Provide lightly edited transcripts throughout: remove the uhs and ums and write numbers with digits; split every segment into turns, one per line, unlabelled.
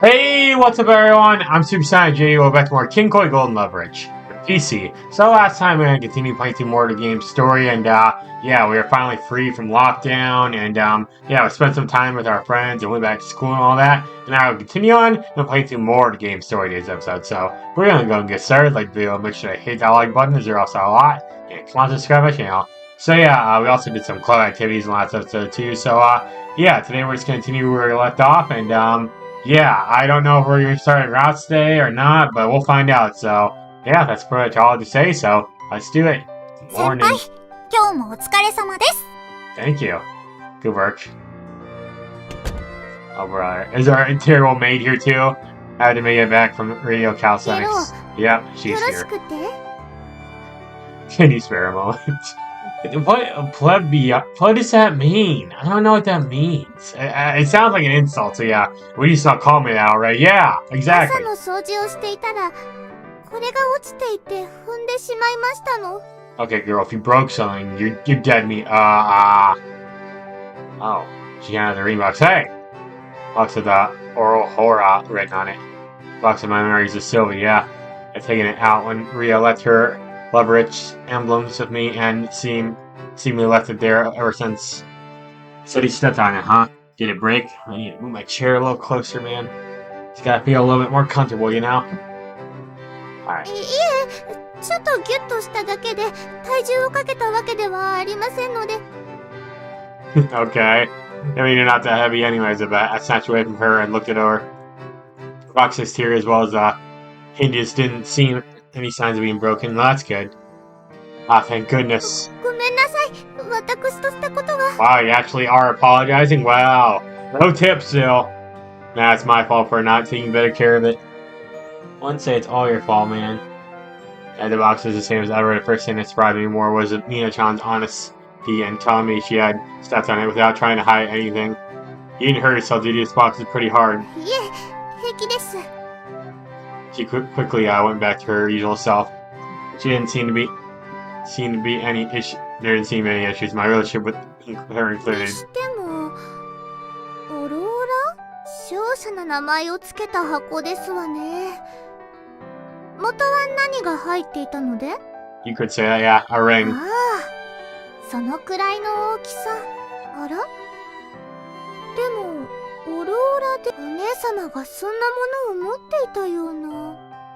Hey, what's up everyone? I'm SuperSonicJB. Welcome back to more Kinkoi Golden Loveriche for PC. So last time we had to continue playing through more of the game's story, and yeah, we were finally free from lockdown, and yeah, we spent some time with our friends and went back to school and all that. And now we'll continue on and play through more of the game's story today's episode. So we're gonna go and get started. Like the video, make sure to hit that like button as there also a lot, and come on, subscribe my channel. So yeah, we also did some club activities in the last episode too. So yeah, today we're just gonna continue where we left off, and yeah, I don't know if we're going to start routes today or not, but we'll find out. So, yeah, that's pretty much all I have to say, so let's do it. Morning. Thank you. Good work. Oh, brother. Is our integral maid here, too? I had to make it back from Radio Calisthenics. Yep, she's here. Can you spare a moment? What does that mean? I don't know what that means. It sounds like an insult, so yeah. We just not call me that, right? Yeah, exactly. Okay, girl, if you broke something, you're dead meat. Oh, she handed the ring box. Hey! Box with the oral horror written on it. Box of my memories of Sylvie, yeah. I've taken it out when Rhea left her Loveriche emblems with me and seemingly left it there ever since. Said he stepped on it, huh? Did it break? I need to move my chair a little closer, man. It's gotta feel a little bit more comfortable, you know? Alright. Okay. I mean, you're not that heavy anyways, but I snatched away from her and looked at her. Roxas here as well as hinges didn't seem any signs of being broken. Well, that's good. Ah, thank goodness. Wow, you actually are apologizing? Wow. No tips, still. Nah, it's my fault for not taking better care of it. I wouldn't say it's all your fault, man. And the box is the same as ever. The first thing that surprised me more was Mina-chan's honesty and telling me she had stepped on it without trying to hide anything. You didn't hurt yourself, did you? This box is pretty hard. She quickly went back to her usual self. She didn't seem to be any issue. There didn't seem any issues. My relationship with her included. You could say that, yeah, a ring.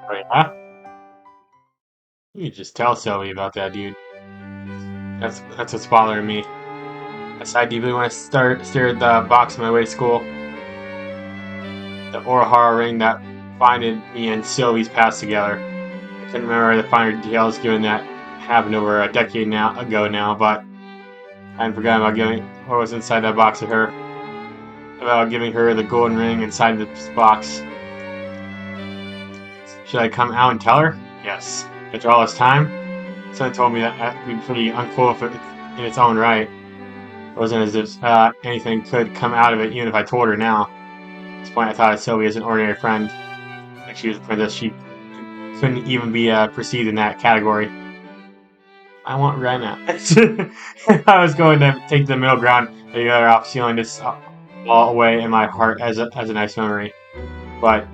Wait, huh? You just tell Sylvie about that, dude. That's what's bothering me. I deeply want to stare at the box on my way to school. The Orahara ring that binded me and Sylvie's past together. I couldn't remember the finer details given that happened over a decade ago now, but I hadn't forgotten about what was inside that box of her. About giving her the golden ring inside this box. Should I come out and tell her? Yes. After all this time, someone told me that would be pretty uncool in its own right. It wasn't as if anything could come out of it, even if I told her now. At this point, I thought of Sylvie as an ordinary friend. Like she was a princess, she couldn't even be perceived in that category. I want Reina. I was going to take the middle ground, the other off, feeling this all away in my heart as a nice memory. But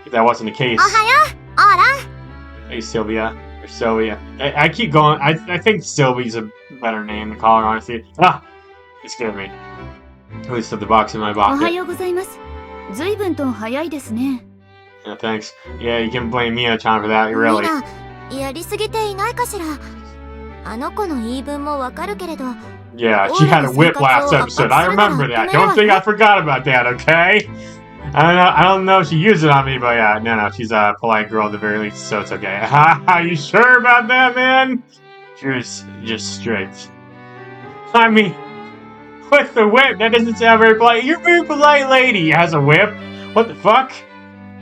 if that wasn't the case. Hey, Sylvia. Or Sylvia. I keep going. I think Sylvie's a better name to call her, honestly. Ah! It scared me. At least put the box in my pocket. Yeah, thanks. Yeah, you can blame Mina-chan for that, really. Yeah, she had a whip last episode. I remember that. Don't think I forgot about that, okay? I don't know if she used it on me, but yeah, no, she's a polite girl at the very least, so it's okay. Are you sure about that, man? She was just strict. I mean, with the whip, that doesn't sound very polite. You're a very polite lady has a whip. What the fuck?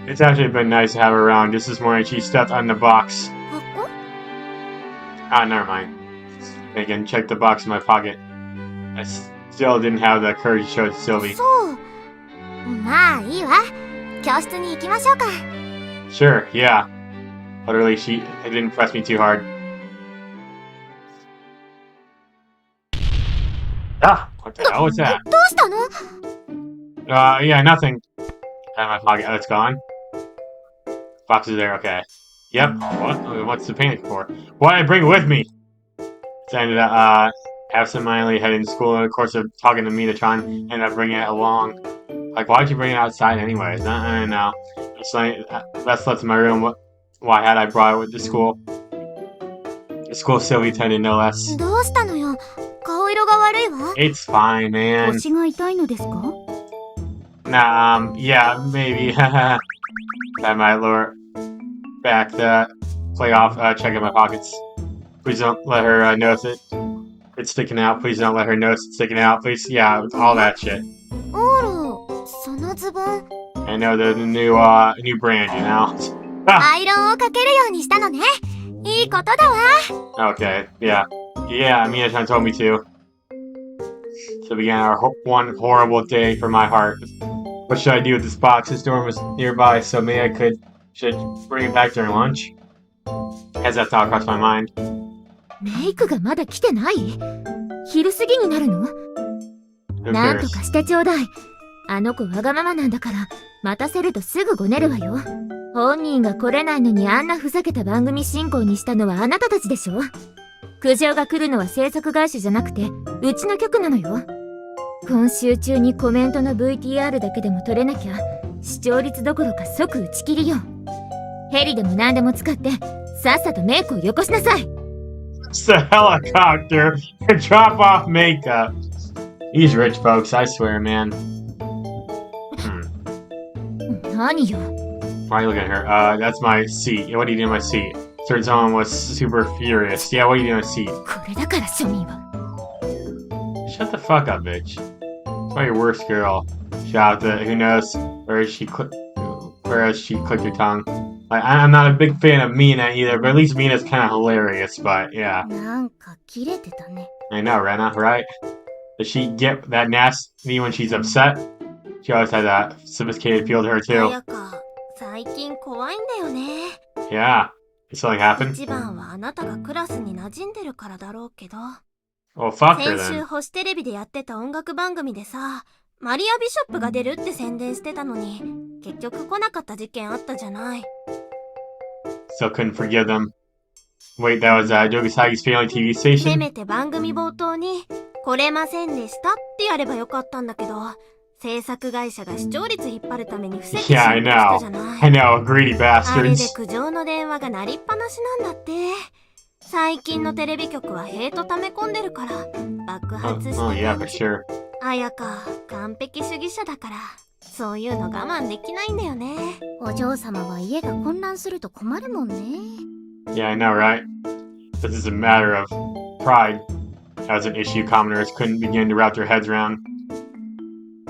It's actually been nice to have her around. Just this morning, she stepped on the box. Ah, never mind. Again, check the box in my pocket. I still didn't have the courage to show it to Sylvie. Sure, yeah. Literally, it didn't press me too hard. Ah, what the hell was that? Yeah, nothing. in my pocket. Oh, it's gone? Box is there, okay. Yep. What? What's the panic for? Why did I bring it with me? So I ended up, absentmindly heading to school, and of course, of talking to Mina-chan, ended up bringing it along. Like, why'd you bring it outside anyways? I don't know. It's like, that's left in my room. Why had I brought it with the school? The school Sylvie attended, no less. It's fine, man. Nah, yeah, maybe. I might lower back the play off, checking my pockets. Please don't let her notice it. It's sticking out. Please don't let her notice it's sticking out. Please, yeah, all that shit. I know the new brand, you know. Okay, yeah. Yeah, Mina-chan told me to. So began our one horrible day for my heart. What should I do with this box? This dorm was nearby, so maybe I should bring it back during lunch? As that thought crossed my mind. Who cares?
あの子わがままなんだから、待たせるとすぐごねるわよ。本人が来れないのにあんなふざけた番組進行にしたのはあなたたちでしょ。苦情が来るのは制作会社じゃなくて、うちの局なのよ。今週中にコメントの VTR だけでも撮れなきゃ、視聴率どころか即打ち切りよ。ヘリでも何でも使って、さっさとメイクをよこしなさい。
It's the helicopter and drop off makeup. These rich folks, I swear, man.
何よ。
Why are you looking at her? That's my seat. What do you do in my seat? Third Zone was super furious. Yeah, what do you do in my seat?
これだから庶民は。
Shut the fuck up, bitch. Why your worst girl? Shout out to who knows where she clicked her tongue. Like, I'm not a big fan of Mina either, but at least Mina's kind of hilarious. But yeah.
なんかキレてたね。
I know, Reina, right? Does she get that nasty when she's upset? She always had that sophisticated feel to her too. Yeah. Did something happen? Well, fuck her then.
保守テレビでやってた音楽番組でさ、マリア・ビショップが出るって宣伝してたのに、結局来なかった事件あったじゃない。
Still couldn't forgive them. Wait, that was Jogisagi's family TV station?
せめて番組冒頭に、来れませんでしたってやればよかったんだけど、制作会社が視聴率引っ張るために伏せてしまったじゃない。
I know, greedy bastards.
あれで苦情の電話が鳴りっぱなしなんだって。最近のテレビ局はヘイト溜め込んでるから爆発してた。
Yeah, for sure.
綾香、完璧主義者だからそういうの我慢できないんだよね。
お嬢様は家が混乱すると困るもんね。
Yeah, I know, right? This is a matter of pride. That was an issue commoners couldn't begin to wrap their heads around.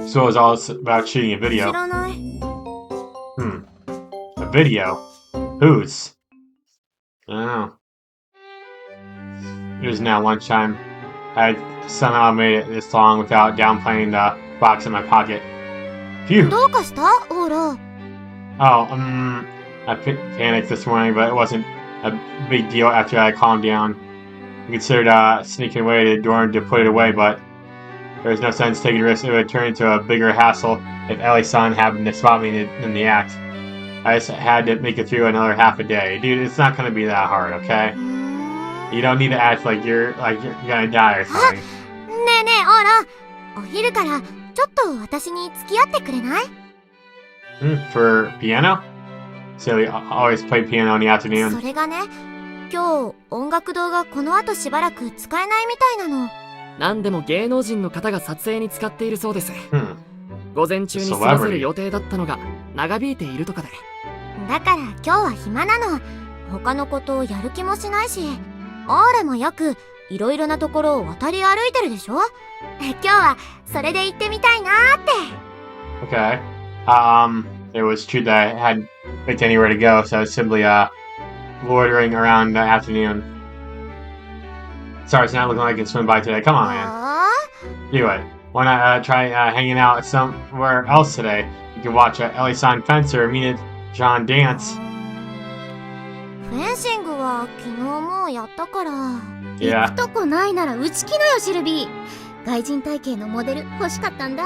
So it was all about shooting a video.
知らない。
A video? Whose? I don't know. It was now lunchtime. I had somehow made it this long without downplaying the box in my pocket. Phew!
どうかした？オーラ。
Oh, I panicked this morning, but it wasn't a big deal after I calmed down. I considered sneaking away to the dorm to put it away, but there was no sense taking a risk. It would turn into a bigger hassle if Ellie-san happened to spot me in the act. I just had to make it through another half a day. Dude, it's not gonna be that hard, okay? You don't need to act like you're gonna die or something.
ねえねえ、オーラ。お昼からちょっと私に付き合ってくれない？
For piano? So we always play piano in the afternoon.
それがね、今日音楽堂がこの後しばらく使えないみたいなの。
何でも芸能人の方が撮影に使っているそうです。午前中に済
Celebrity.
ませる予定だったのが長引いているとかで。
だから今日は暇なの。他のことをやる気もしないし。オーラもよくいろいろなところを渡り歩いてるでしょ。今日はそれで行ってみたいなーって。
Okay. It was true that I hadn't picked anywhere to go, so I was simply loitering around the afternoon. Sorry, it's not looking like I can swim by today. Come on, man. Do it. Why not try hanging out somewhere else today? You can watch Ellie-san fence or Mina-chan dance.
フェンシングは昨日もうやったから。
Yeah.
行くとこないならうち来なよ、シルビー。外人体型のモデル欲しかったんだ。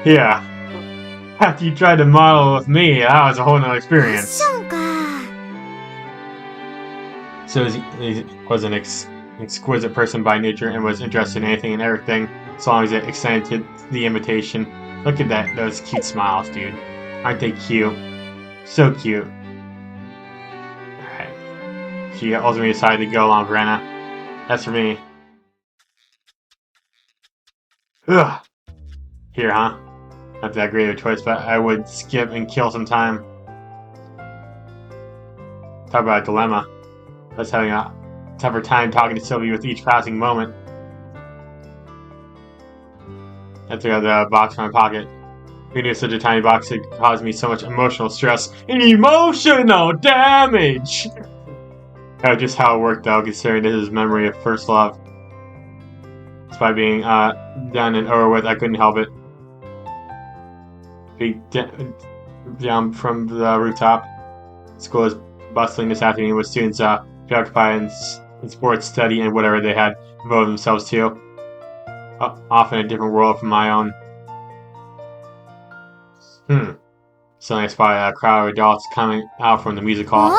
Yeah. After you tried to model with me, that was a whole nother experience.
ファッションか。
So he was an exquisite person by nature and was interested in anything and everything, as long as it extended the invitation. Look at those cute smiles, dude. Aren't they cute? So cute. Alright. She ultimately decided to go along with Reina. That's for me. Ugh. Here, huh? Not that great of a choice, but I would skip and kill some time. Talk about a dilemma. I was having a tougher time talking to Sylvie with each passing moment. I took out the box from my pocket. Who knew such a tiny box could cause me so much emotional stress? Emotional damage! That was just how it worked, though, considering this is his memory of first love. Despite being done and over with, I couldn't help it. Down from the rooftop. School is bustling this afternoon with students preoccupied in sports, study, and whatever they had devoted themselves to. Off in a different world from my own. Suddenly I spotted a crowd of adults coming out from the music hall.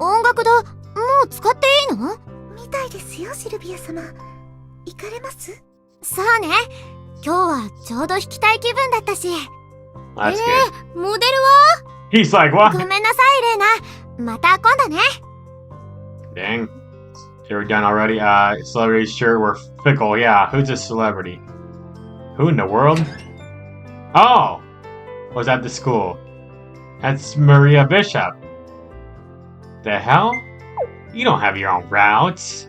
音楽堂、もう使っていいの？みたいですよ、シルビア様。行かれます？そうね。今日はちょうど弾きたい気分だったし。
That's good.
モデルは？
He's like, what?
ごめんなさい、レイナ。また今度ね。
Dang. They were done already. Celebrities sure were fickle. Yeah, who's a celebrity? Who in the world? Oh! Was at the school. That's Maria Bishop. The hell? You don't have your own routes.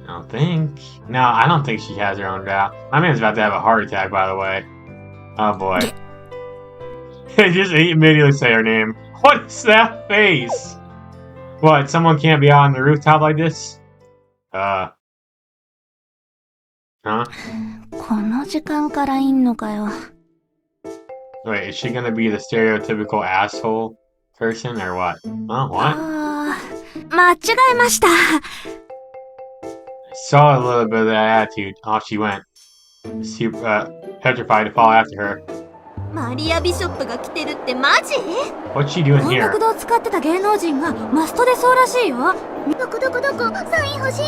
I don't think. No, I don't think she has her own route. My man's about to have a heart attack, by the way. Oh boy. Just immediately say her name. What's that face? What, someone can't be out on the rooftop like this? Huh?
この時間からいんのかよ。
Wait, is she gonna be the stereotypical asshole person or what? Oh, what?
間違えました。
I saw a little bit of that attitude. Off she went. Petrified to follow after her.
マリア・ビショップが来てるってマジ？
What's she doing
音
here?
楽堂使ってた芸能人がマストでそうらしいよ。どこサイン欲しい。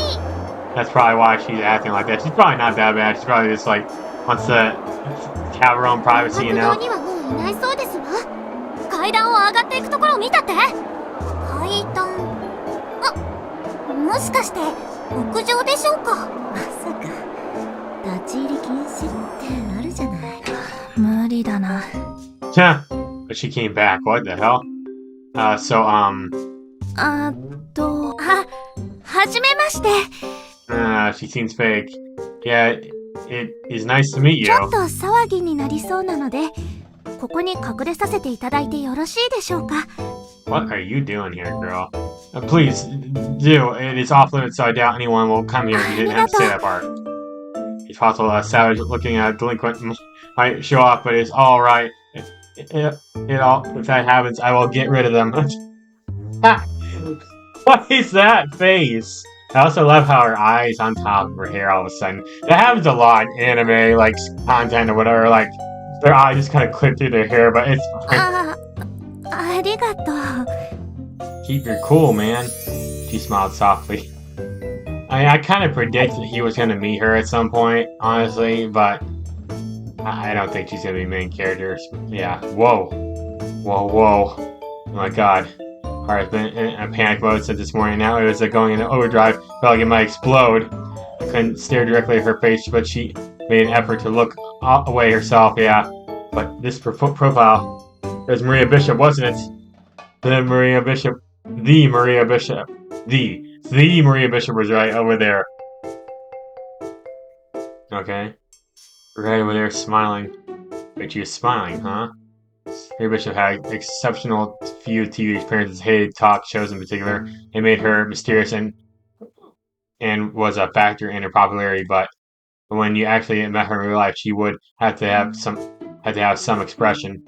That's probably why she's acting like that. She's probably not that bad. She's probably just like wants to have her own privacy, you know?
音楽堂にはもういないそうですわ。階段を上がっていくところを見たって。階段。あ、もしかして屋上でしょうか。まさか立ち入り禁止ってあるじゃない。無理だな。
But she came back. What the hell? Ha
じめまして。
she seems fake. Yeah, it is nice to meet you.
ちょっと騒ぎになりそうなので、ここに隠れさせていただいてよろしいでしょうか。
What are you doing here, girl? Please, do. It is off limits, so I doubt anyone will come here. You didn't have to say that part. It's possible a savage looking at a delinquent might show up, but it's alright. If that happens, I will get rid of them. What is that face? I also love how her eyes on top of her hair all of a sudden. That happens a lot in anime, like, content or whatever, like, their eyes just kind of clip through their hair, but it's fine.
ありがとう。
Keep your cool, man. She smiled softly. I kind of predicted he was going to meet her at some point, honestly, but I don't think she's going to be main character. Yeah. Whoa. Oh my god. I've been in a panic mode since this morning. Now it was going into overdrive. Felt like it might explode. I couldn't stare directly at her face, but she made an effort to look away herself. Yeah. But this profile, it was Maria Bishop, wasn't it? The Maria Bishop was right over there. Okay. Right over there smiling. Wait, she was smiling, huh? Maria Bishop had exceptional few TV appearances, hated talk shows in particular. It made her mysterious and was a factor in her popularity, but when you actually met her in real life, she would have to have some expression.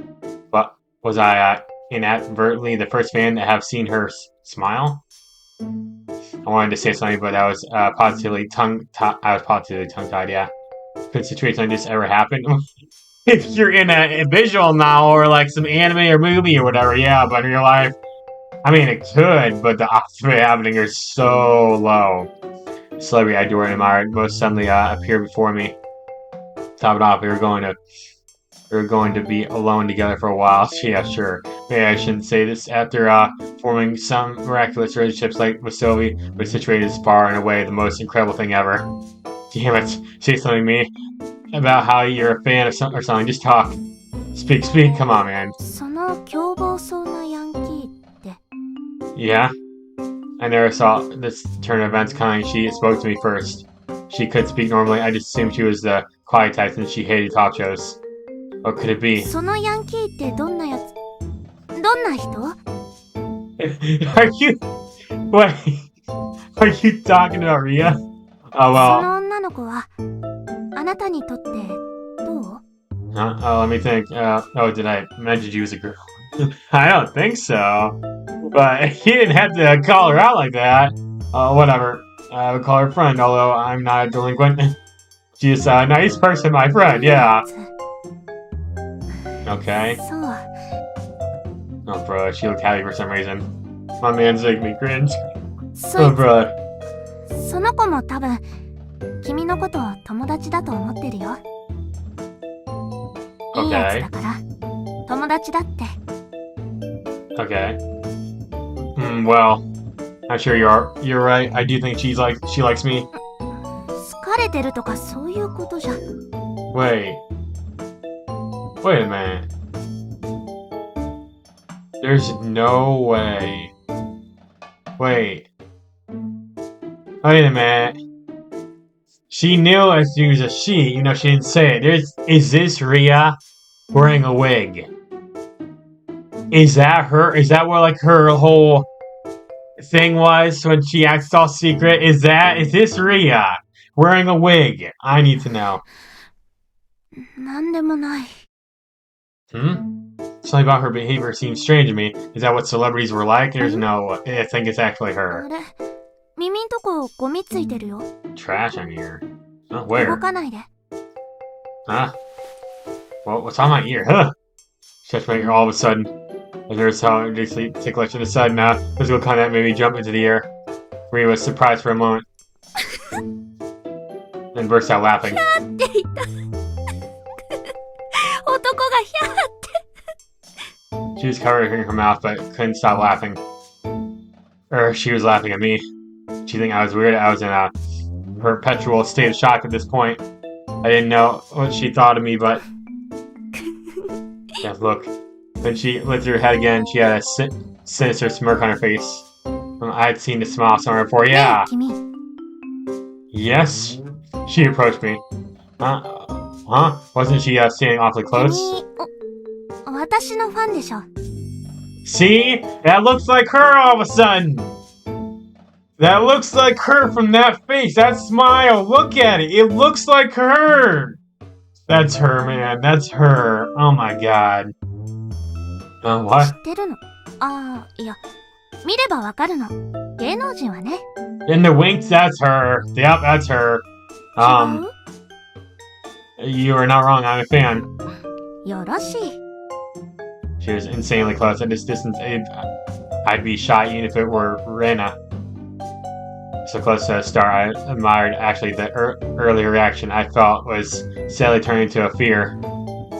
But was I inadvertently the first fan to have seen her smile? I wanted to say something, but I was positively tongue-tied. Yeah, could a situation like this ever happen? if you're in a visual novel or like some anime or movie or whatever, yeah, but in real life, I mean, it could, but the odds of it happening are so low. Celebrity I adore and admire most suddenly appear before me. Top it off, we were going to be alone together for a while. Yeah, sure. Maybe I shouldn't say this after forming some miraculous relationships like with Sylvie, but situated as bar in a way the most incredible thing ever. Damn it, say something to me about how you're a fan of something or something. Just talk. Speak, come on, man.
その凶暴そうなヤンキーって
Yeah? I never saw this turn of events coming. She spoke to me first. She could speak normally. I just assumed she was the quiet type since she hated talk shows. What could it be?
そのヤンキーってどんなやつどんな人
Are you... Wait. Are you talking about Rhea? Oh,
そ
well...
の女の子はあなたにとってどう
Oh, let me think. Oh, did I mention she was a girl? I don't think so. But he didn't have to call her out like that. Whatever. I would call her friend, although I'm not a delinquent. She's a nice person, my friend, yeah. Okay.
そう
Oh, bro, she looked happy for some reason. My man's making me cringe.
そ
Oh,
い
bro.
その子も多分君のことを友達だと思ってるよいいやつだから友達だって
Okay. Well, I'm sure you're right. I do think she likes me.
好かれてるとかそういうことじゃ
Wait a minute. There's no way. Wait a minute. She knew as she was a she, you know, she didn't say it. Is this Rhea wearing a wig? Is that her? Is that what like her whole thing was when she acts all secret? Is this Rhea wearing a wig? I need to know.
なんでもない
Something about her behavior seems strange to me. Is that what celebrities were like? There's no... I think it's actually
あ
her.
れ耳んとこゴミついてるよ
Trash on here. Oh,
動
where?
かないで
Huh? Well, what's on my ear? Huh? Touched my ear all of a sudden. I noticed how ridiculously ticklish in a sudden physical contact made me jump into the air. Rhea was surprised for a moment. Then burst out laughing.
って言った男がヒャーって
She was covering her mouth but couldn't stop laughing. She was laughing at me. She think I was weird. I was in a perpetual state of shock at this point. I didn't know what she thought of me, but... Yeah, look. When she lifted her head again, she had a sinister smirk on her face. I had seen the smile somewhere before.
ね
Yeah.
え君
Yes. She approached me. Huh? Wasn't she standing awfully
君
close?
私のファンでしょ
See? That looks like her all of a sudden! That looks like her from that face! That smile! Look at it! It looks like her! That's her, man. That's her. Oh my god.
知
What?
ってるのああいや見ればわかるの芸能人はね
In the winks, that's her. Yep, that's her.
違う
You are not wrong. I'm a fan.
よろしい
She was insanely close. At this distance, I'd be shy even if it were Reina. So close to a star, I admired. Actually, the earlier reaction I felt was sadly turning into a fear.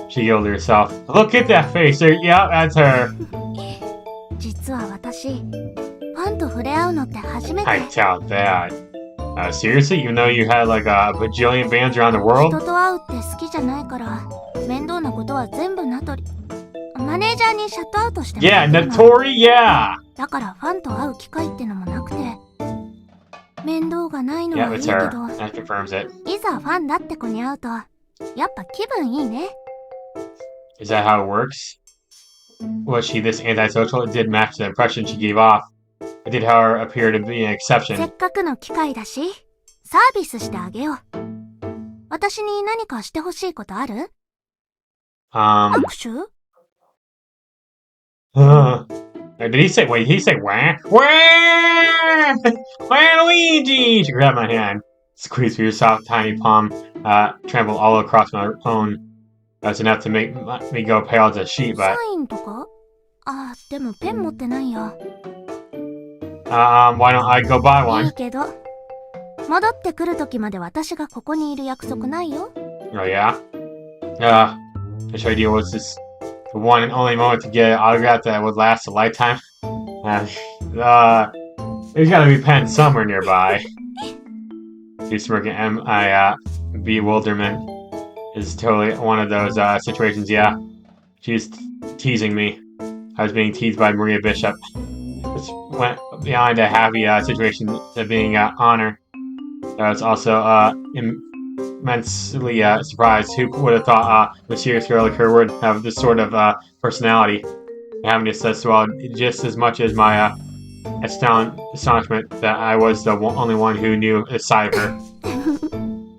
She giggled to herself. Look at that face! Yeah, that's her.
実は私ファンと触れ合うのって初めて
I doubt that. Seriously? Even though you had like a bajillion fans around the world?
人と会うって好きじゃないから面倒なことは全部ナトリマネージャーにシャットアウトしてもら
Yeah,
ってるの
Natori, yeah!
だからファンと会う機会ってのもなくて面倒がないの
Yeah,
はいい
it's
け
her.
ど
That confirms it.
いざファンだって子に会うとやっぱ気分いいね
Is that how it works? Was she this antisocial? It did match the impression she gave off. It did, however, appear to be an
せ
exception.
っかくの機会だしサービスしてあげよう私に何かしてほしいことある 握手
Did he say, wait, did he say wah? Wah! Luigi! She grabbed my hand, squeezed through her soft, tiny palm, trampled all across my own. That's enough to make me go pale as a sheet,
サ
but
インとか？あ、でもペン持ってないや。
why don't I go buy
い
one?
いけど、戻ってくる時まで私がここにいる約束ないよ。
Oh yeah? Which idea was this? The one and only moment to get an autograph that would last a lifetime? There's gotta be pens somewhere nearby. She's working bewilderment is totally one of those situations, yeah. She's teasing me. I was being teased by Maria Bishop. Which went beyond a happy situation of being honor. I was also immensely surprised. Who would have thought a mysterious girl like her would have this sort of personality? Having this as well, just as much as my astonishment that I was the only one who knew a side of her.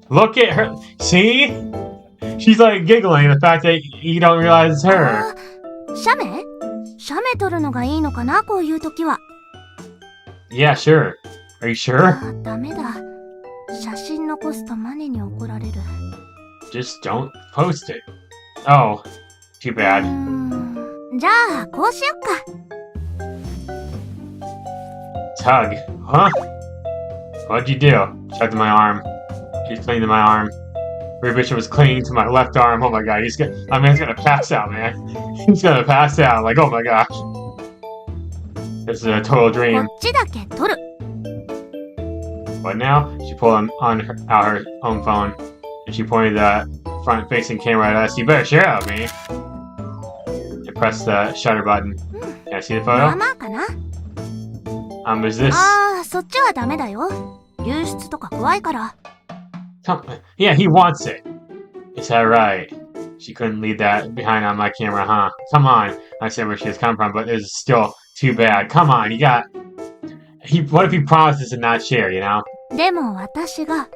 Look at her! See? She's like giggling the fact that you don't realize it's her.
写メ？写メ撮るのがいいのかな、こういう時は。
Yeah, sure. Are you sure?
あ、ダメだ。写真残すとマネに怒られる。
Just don't post it. Oh, too bad.
じゃあ、こうしよっか。
Tug, huh? What'd you do? Tugged my arm. She's clinging to my arm. Maria Bishop was clinging to my left arm. Oh my god, my man's gonna pass out, man. He's gonna pass out. Like, oh my gosh. This is a total
こ
dream.
っちだけ撮る。
What now? She pulled out her own phone, and she pointed the front-facing camera at us. You better share it with me. And pressed the shutter button. Can I see the
まあ
photo?
まあかな。
Is this...
ああ、そっちはダメだよ。流出とか怖いから。
Yeah, he wants it. Is that right? She couldn't leave that behind on my camera, huh? Come on. I said where she was coming from, but it's still too bad. Come on, you got... What if he promises to not share, you know?
でも私が、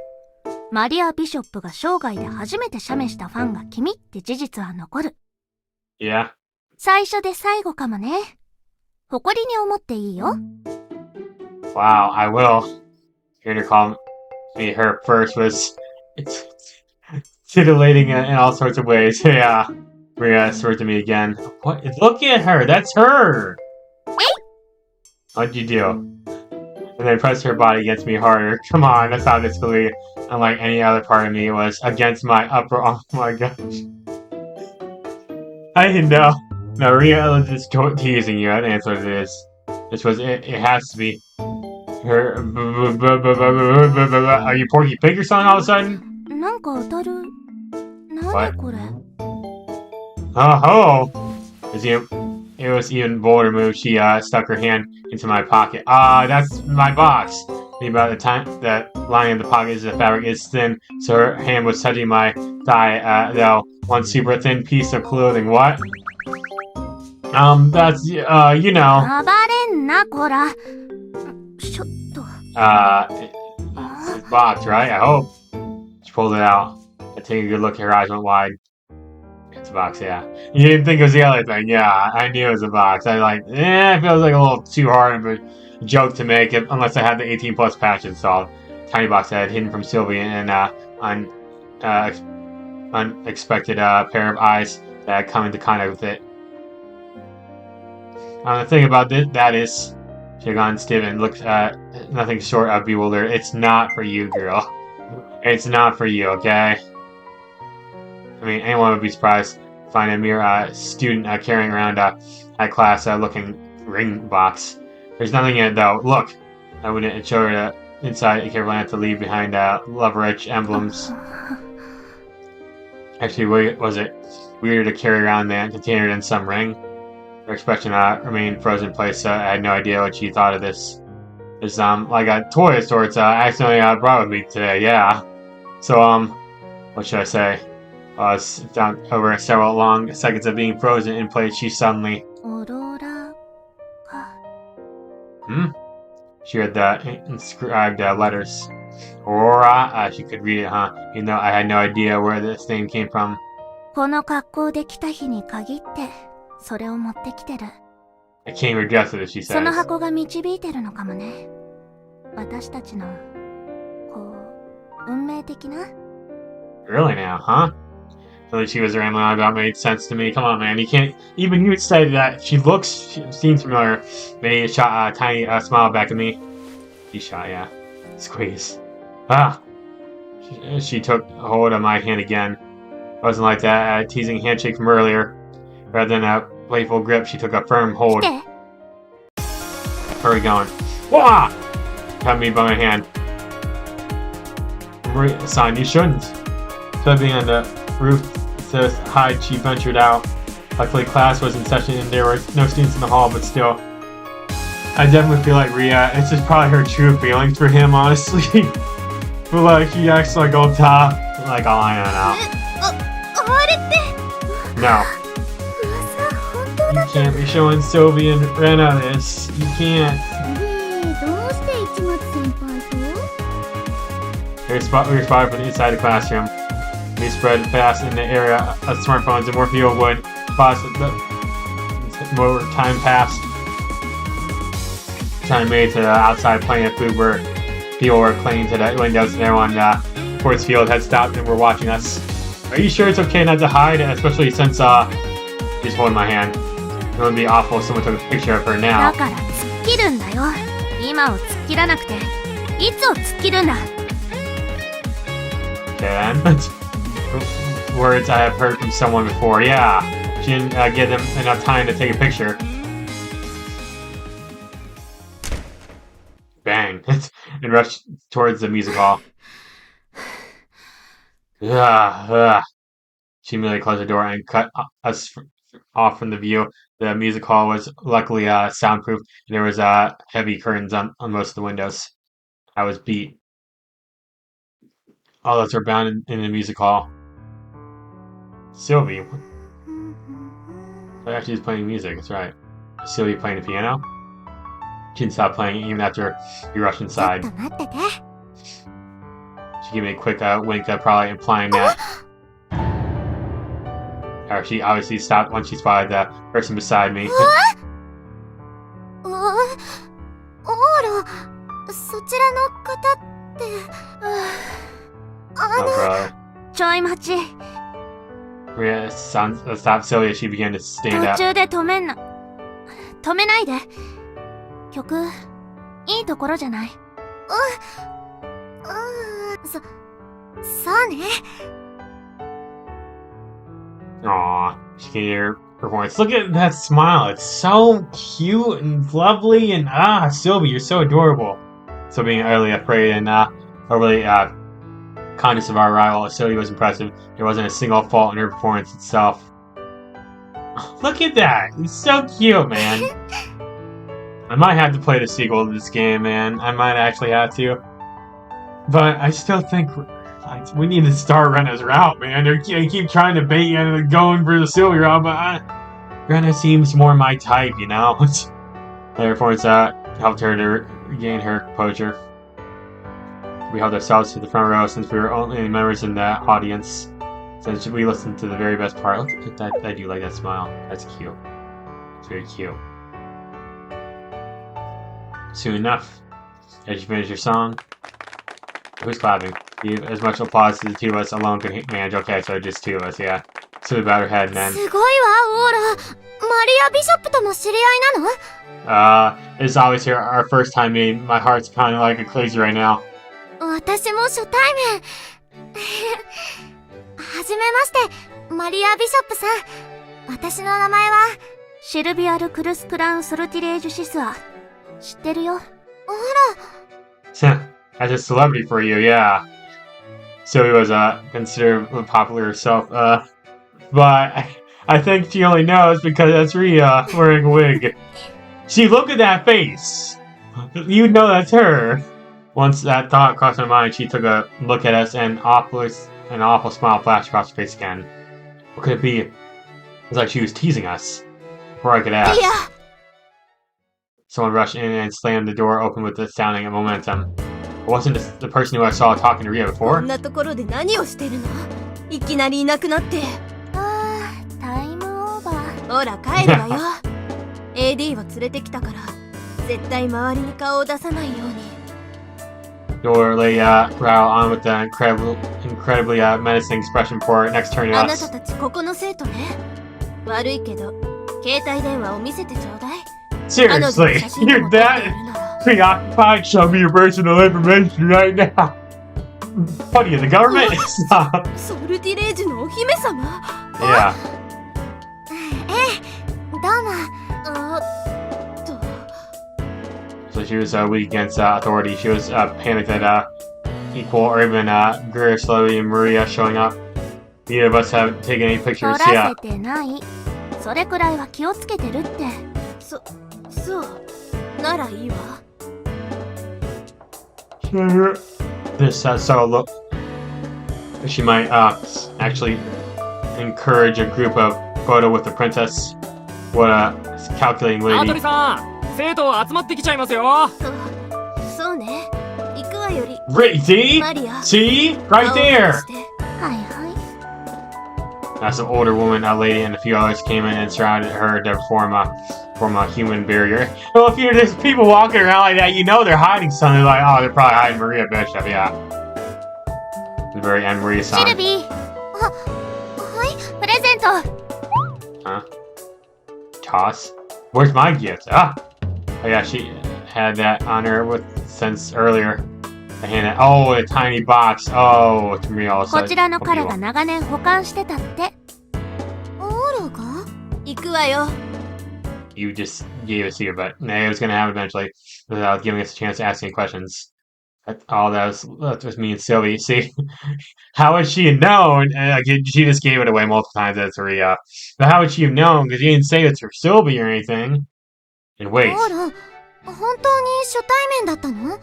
マリア・ビショップが生涯で初めて写メしたファンが君って事実は残る。
Yeah?
最初で最後かもね。誇りに思っていいよ。
Wow, I will. Hearing her call me her first was titillating in all sorts of ways. Yeah. Maria swear to me again. What? Look at her! That's her! What'd you do? And then pressed her body against me harder. Come on, that's not disbelief. Unlike any other part of me, it was against my upper... Oh my gosh. I didn't know. No, Maria was just teasing you. I think that's what it is. This was it. It has to be her. Are you Porky Pig or something all of a sudden?
なんか当たる。何これ。
Oh, it was even bolder move. She stuck her hand into my pocket. That's my box. Think about the time that lining the pocket is the fabric is thin, so her hand was touching my thigh. Though one super thin piece of clothing. What? That's you know.
暴れんな、こら。ちょっと。
It's a box, right? I hope. She pulled it out. I take a good look. Her eyes went wide. It's a box, yeah. You didn't think it was the other thing, yeah. I knew it was a box. I it feels like a little too hard of a joke to make, unless I had the 18 plus patch installed. Tiny box I had hidden from Sylvia and unexpected pair of eyes that had come into contact with it. The thing about that is, she had gone stiff and looked nothing short of bewildered. It's not for you, girl. It's not for you, okay? I mean, anyone would be surprised to find a mere student carrying around a high-class looking ring box. There's nothing in it, though. Look! I wouldn't show her inside. You carefully have to leave behind Loveriche emblems. Actually, was it weird to carry around that container in some ring? Her expression remained frozen in place. I had no idea what she thought of this. It's like a toy of sorts. Accidentally brought with me today. Yeah. So what should I say? Down over several long seconds of being frozen in place, she suddenly. She read the inscribed letters. Aurora. She could read it, huh? You know, I had no idea where this name came from.
この格好で来た日に限って、それを持ってきてる。
I came here dressed with it, she says.
その箱が導いてるのかもね。私たちの、こう、運命的な。
Really now, huh? Really, she was rambling on about made sense to me. Come on, man. You can't. Even you said that she seems familiar. Maybe shot a tiny smile back at me. She shot, yeah. Squeeze. Ah! She took hold of my hand again. It wasn't like that teasing handshake from earlier. Rather than a playful grip, she took a firm hold. Where are we going? Wah! Got me by my hand. Son, you shouldn't. So being on the roof to hide, she ventured out. Luckily, class was in session and there were no students in the hall, but still. I definitely feel like Ria, this is probably her true feelings for him, honestly. But like, she acts like all tough, like all I know now. No. You can't be showing Sylvie and Reina this. You can't. We were spotted from the inside the classroom. We spread fast in the area of smartphones and more people would spot us the more time passed. Time made to the outside plenty of food where people were clinging to the windows and everyone Force Field had stopped and were watching us. Are you sure it's okay not to hide? Especially since she's holding my hand. It would be awful if someone took a picture of her now. Then, words I have heard from someone before. Yeah, she didn't give them enough time to take a picture. Bang! And rushed towards the music hall. She immediately closed the door and cut us off from the view. The music hall was luckily soundproof, and there was heavy curtains on most of the windows. I was beat. All of us are bound in the music hall. Sylvie. Oh, actually, she's playing music, that's right. Sylvie playing the piano? She didn't stop playing even after we rushed inside. She gave me a quick wink, probably implying that. Or she obviously stopped once she spotted the person beside me. Oh, Ria stopped Sylvia. She began to stand up. Aww, she can hear her voice. Look at that smile. It's so cute and lovely and Sylvie, you're so adorable. So being utterly afraid and overly conscious of our arrival, Sylvie was impressive. There wasn't a single fault in her performance itself. Look at that! It's so cute, man. I might have to play the sequel to this game, man. I might actually have to. But I still think we need to start Rena's route, man. They keep trying to bait you into going for the Sylvie route, but Rena seems more my type, you know? Therefore, it's helped her to regain her composure. We held ourselves to the front row since we were only members in the audience. Since we listened to the very best part. Look at that. I do like that smile. That's cute. It's very cute. Soon enough, as you finish your song, who's clapping? Give as much applause as the two of us alone could manage. Okay, so just two of us, yeah. So we bowed our head and then. It's obviously our first time meeting. My heart's pounding like a crazy right now. As a celebrity for you, yeah. Sylvie was considered popular herself, but I think she only knows because that's Ria wearing a wig. See, look at that face! You know that's her! Once that thought crossed my mind, she took a look at us and an awful smile flashed across her face again. What could it be? It was like she was teasing us. Before I could ask. Yeah. Someone rushed in and slammed the door open with the sounding of momentum. It wasn't the person who I saw talking to Ria before. Door lady rattle on with the incredibly menacing expression for next turn to
あな
us.
たたちここの生徒ね。悪いけど、携帯電話を見せてちょうだい。
Seriously, you're that preoccupied? Show me your personal information right now. What are you, the government? Stop.
ソルティレージのお姫様。
Yeah.
どうも。
So she was weak against authority. She was panicked at Equal or even Greer, Slowly, and Maria showing up. Neither of us have taken any
取
pictures
ら
yet.
せてない。それくらいは気をつけてるって。そう。ならいいわ。
This subtle look. She might actually encourage a group of photo with the princess. What a calculating
ア
lady.
トリさん、生徒集まってきちゃいますよ。
そうね。行くわより。
See?
マリア。
See? Right there!
はいはい。
That's an older woman, a lady, and a few others came in and surrounded her to form a human barrier. Well, if there's people walking around like that, you know they're hiding something. Like, oh, they're probably hiding Maria Bishop, yeah. The very end, Maria
シル
sign.
ビー。はい、プレゼント。
Huh? Toss? Where's my gift? Ah! Oh yeah, she had that on her since earlier. I handed, oh, a tiny box. Oh, to me also.
こちらの彼が長年保管してたって。オーロが？行くわよ。
You just gave it to you, but it was gonna happen eventually without giving us a chance to ask any questions. That's all that was left with me and Sylvie. See, how would she have known? She just gave it away multiple times as Ria. But how would she have known? Because you didn't say it's for Sylvie or anything. And wait,
オーロ、本当に初対面だったの？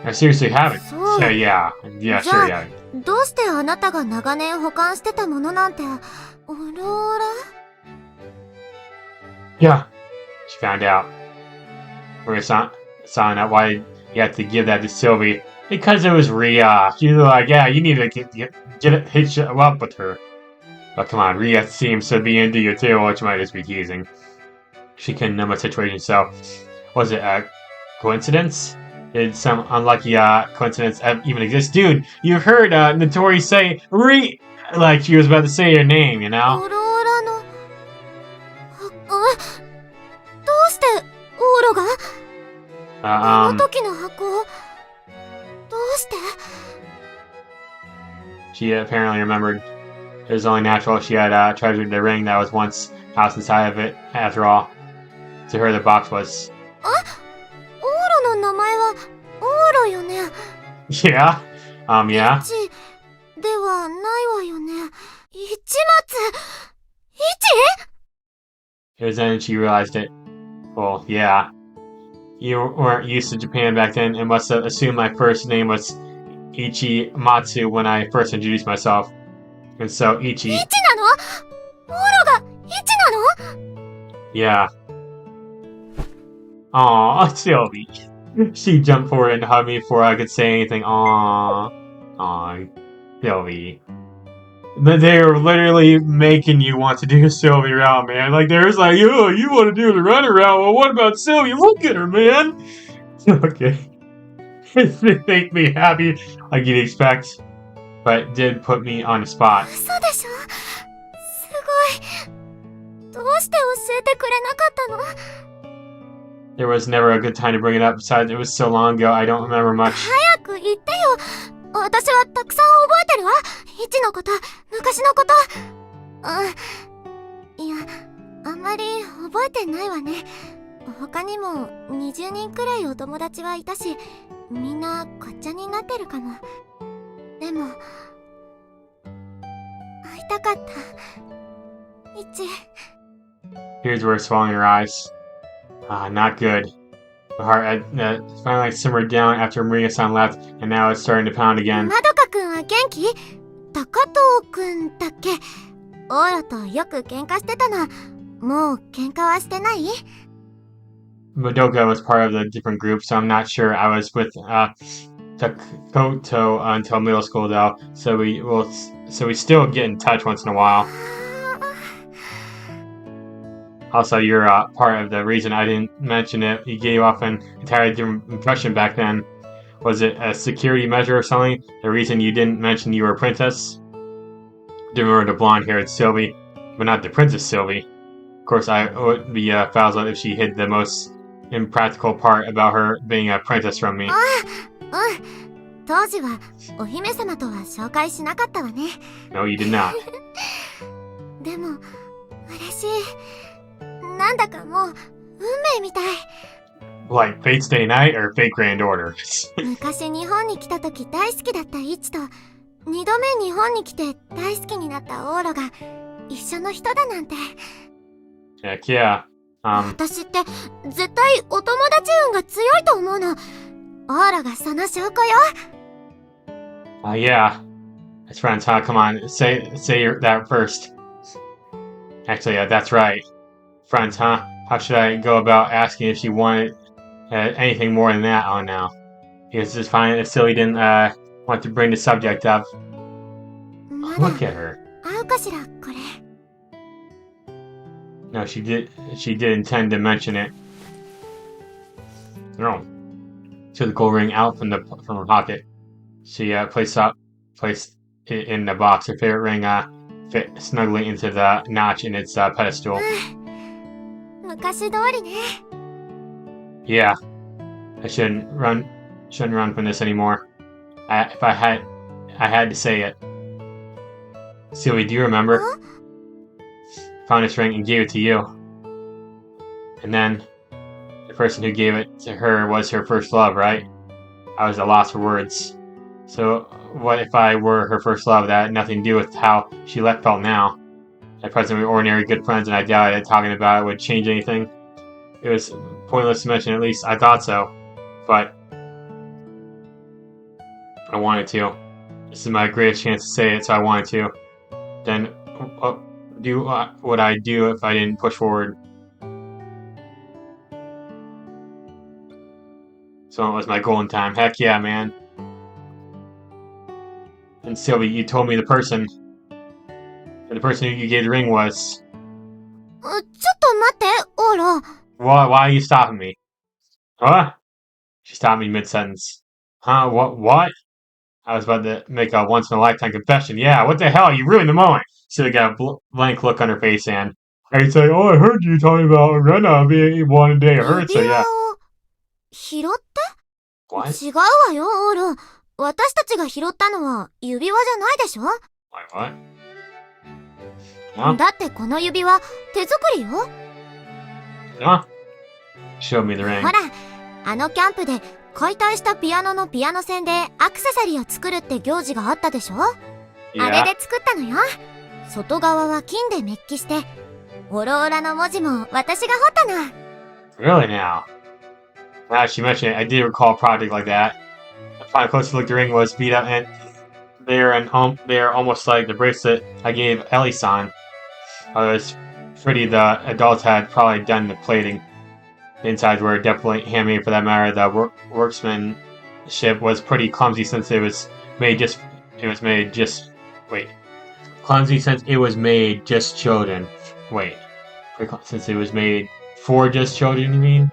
I seriously haven't.
そう。
So yeah, sure,
じゃあ
yeah.
どうしてあなたが長年保管してたものなんて、オローラ？
Yeah, she found out. Maria saw out why you had to give that to Sylvie. Because it was Ria. She was like, yeah, you need to hitch up with her. But come on, Ria seems to be into you too, which might just be teasing. She couldn't know my situation, so was it a coincidence? Did some unlucky coincidence even exist? Dude, you heard Notori say like she was about to say your name, you
オ
know?
ローラの…どうしてオーロが？あの時の箱を…どうして？
She apparently remembered. It was only natural she had treasured the ring that was once housed inside of it, after all. To her, the box was.
オーロの名前はオーロよね。
Yeah? Yeah?
一ではないわよね。市松。
It was then she realized it. Well, yeah. You weren't used to Japan back then and must have assumed my first name was Ichimatsu when I first introduced myself. And so, Ichi.
市なの？オーロが市なの？
Yeah. Aww, Sylvie. She jumped forward and hugged me before I could say anything. Aww. Aww, Sylvie. But they were literally making you want to do Sylvie route, man. Like, they was like, oh, you want to do the runner route? Well, what about Sylvie? Look at her, man. Okay. It made me happy, like you'd expect. But it did put me on the spot.
嘘でしょ？すごい。どうして教えてくれなかったの？
There was never a good time to bring it up. Besides, it was so long ago, I don't remember much.
早く言ってよ。私はたくさん覚えてるわ。市のこと、昔のこと。いや、あんまり覚えてないわね。他にも20人くらいお友達はいたし、みんなごっちゃになってるかも。でも、会いたかった。市。
Tears were swelling in her eyes. Not good. My heart finally simmered down after Maria-san left, and now it's starting to pound again.
まどかくんは元気？高藤くんだっけ？オーロとよく喧嘩してたの。もう喧嘩はしてない？
Madoka was part of the different group, so I'm not sure. I was with Takoto until middle school, though, so we still get in touch once in a while. Also, you're part of the reason I didn't mention it. You gave off an entirely different impression back then. Was it a security measure or something? The reason you didn't mention you were a princess? Do you remember the blonde-haired Sylvie, but not the Princess Sylvie? Of course, I would be frazzled if she hid the most impractical part about her being a princess from me.
当時はお姫様とは紹介しなかったわね。
No, you did not.
でも嬉しい。なんだかもう運命みたい。
Like Fate Stay Night or Fate Grand Order?
昔日本に来た時大好きだったイチと2度目日本に来て大好きになったオーロが一緒の人だなんて。
Heck yeah.
私って絶対お友達運が強いと思うの。オーロがその証拠よ。
Yeah. That's friends, huh? Come on, say that first. Actually, yeah, that's right. Friends, huh? How should I go about asking if she wanted anything more than that on now? Because it's fine if Silly didn't want to bring the subject up. Look at her.
合うかしらこれ。
No, she did intend to mention it. No. Took the gold ring out from her pocket. She placed it in the box. Her favorite ring fit snugly into the notch in its pedestal.
昔通りね。
Yeah, I shouldn't run from this anymore. If I had to say it. Silly, do you remember?
Huh?
Found this ring and gave it to you. And then the person who gave it to her was her first love, right? I was at a loss for words. So what if I were her first love? That had nothing to do with how she felt now. At present, we were ordinary good friends, and I doubted talking about it would change anything. It was pointless to mention, at least I thought so. But I wanted to. This is my greatest chance to say it, so I wanted to. Then, what would I do if I didn't push forward? So it was my golden time. Heck yeah, man. And Sylvie, you told me the person who you gave the ring was.
ちょっと待って、オーロ。
Why are you stopping me? What? She stopped me mid-sentence. Huh? What? I was about to make a once-in-a-lifetime confession. Yeah, what the hell? You ruined the moment. Sylvie got a blank look on her face and I'd say, oh, I heard you talking about Reina being one a day hurt, so yeah.
拾って？
What?
違うわよ、オーロ。私たちが拾ったのは指輪じゃないでしょ？
Like what? Huh?
だってこの指輪手作りよ。
Huh? Show me the ring.
ほら、あのキャンプで解体したピアノのピアノ線でアクセサリーを作るって行事があったでしょ？
Yeah.
あれで作ったのよ。外側は金でメッキして、オロオラの文字も私が彫ったの。
Really now? Now she mentioned it, I did recall a project like that. Upon a closer look, the ring was beat up and they are almost like the bracelet I gave Ellie-san. Although it's pretty, the adults had probably done the plating. The insides were definitely handmade for that matter. The workmanship was pretty clumsy since it was made clumsy since it was made just children. Wait. Since it was made for just children, you mean?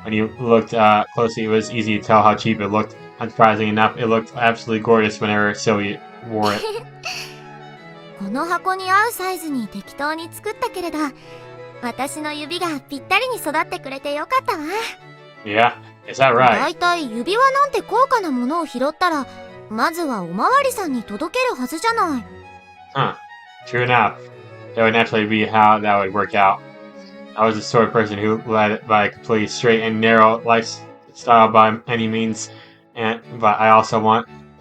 When you looked closely, it was easy to tell how cheap it looked. Unsurprisingly enough, it looked absolutely gorgeous whenever Sylvie wore it.
この箱に合うサイズに適当に作ったけれど、私の指がぴったりに育ってくれてよかったわ。
Yeah, is that right?
だいたい指輪なんて高価なものを拾ったら、まずはおまわりさんに届けるはずじゃない。
Huh. True enough. That would naturally be how that would work out. I was the sort of person who led by a completely straight and narrow lifestyle by any means, but I also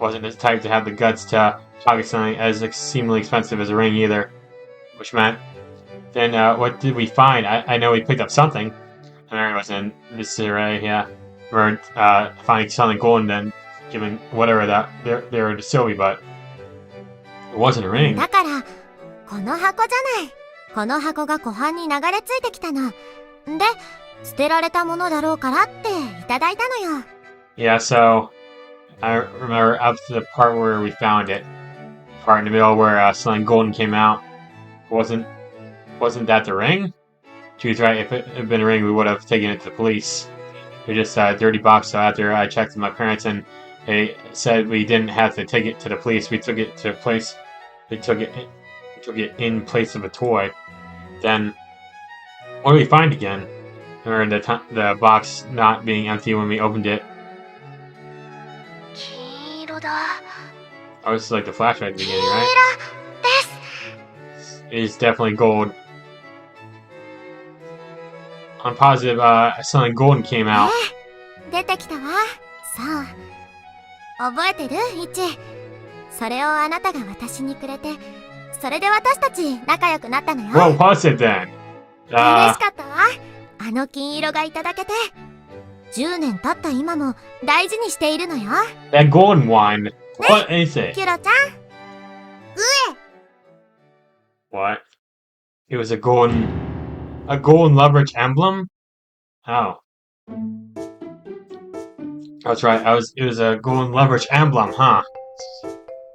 wasn't the type to have the guts to pocket something as extremely expensive as a ring either. Which meant, then what did we find? I know we picked up something. Mary was in disarray, yeah. We're finding something golden and giving whatever that they were to Sylvie, but it wasn't a ring.
だから、この箱じゃない。この箱が湖畔に流れ着いてきたの。で、捨てられたものだろうからっていただいたのよ。
Yeah, so I remember up to the part where we found it. Part in the middle where something golden came out. Wasn't that the ring? She was right. If it had been a ring, we would have taken it to the police. It was just a dirty box. So after I checked with my parents and They said we didn't have to take it to the police. We took it to a place. We took it in place of a toy. Then, what did we find again? Or the box not being empty when we opened it.
金色だ。
Oh, this is like the flashlight at the
金
beginning,
色
right?
です。
It is definitely gold. I'm positive something golden came out.
出てきたわ。そう。覚えてるイチ。それをあなたが私にくれて、それで私たち仲良くなったのよ。
What was it then?
嬉しかったわ。あの金色がいただけて。10年経った今も大事にしているのよ。
That golden wine. What is it?
キュロちゃん。
What? It was a golden Loveriche emblem? Oh. That's right. It was a golden Loveriche emblem, huh?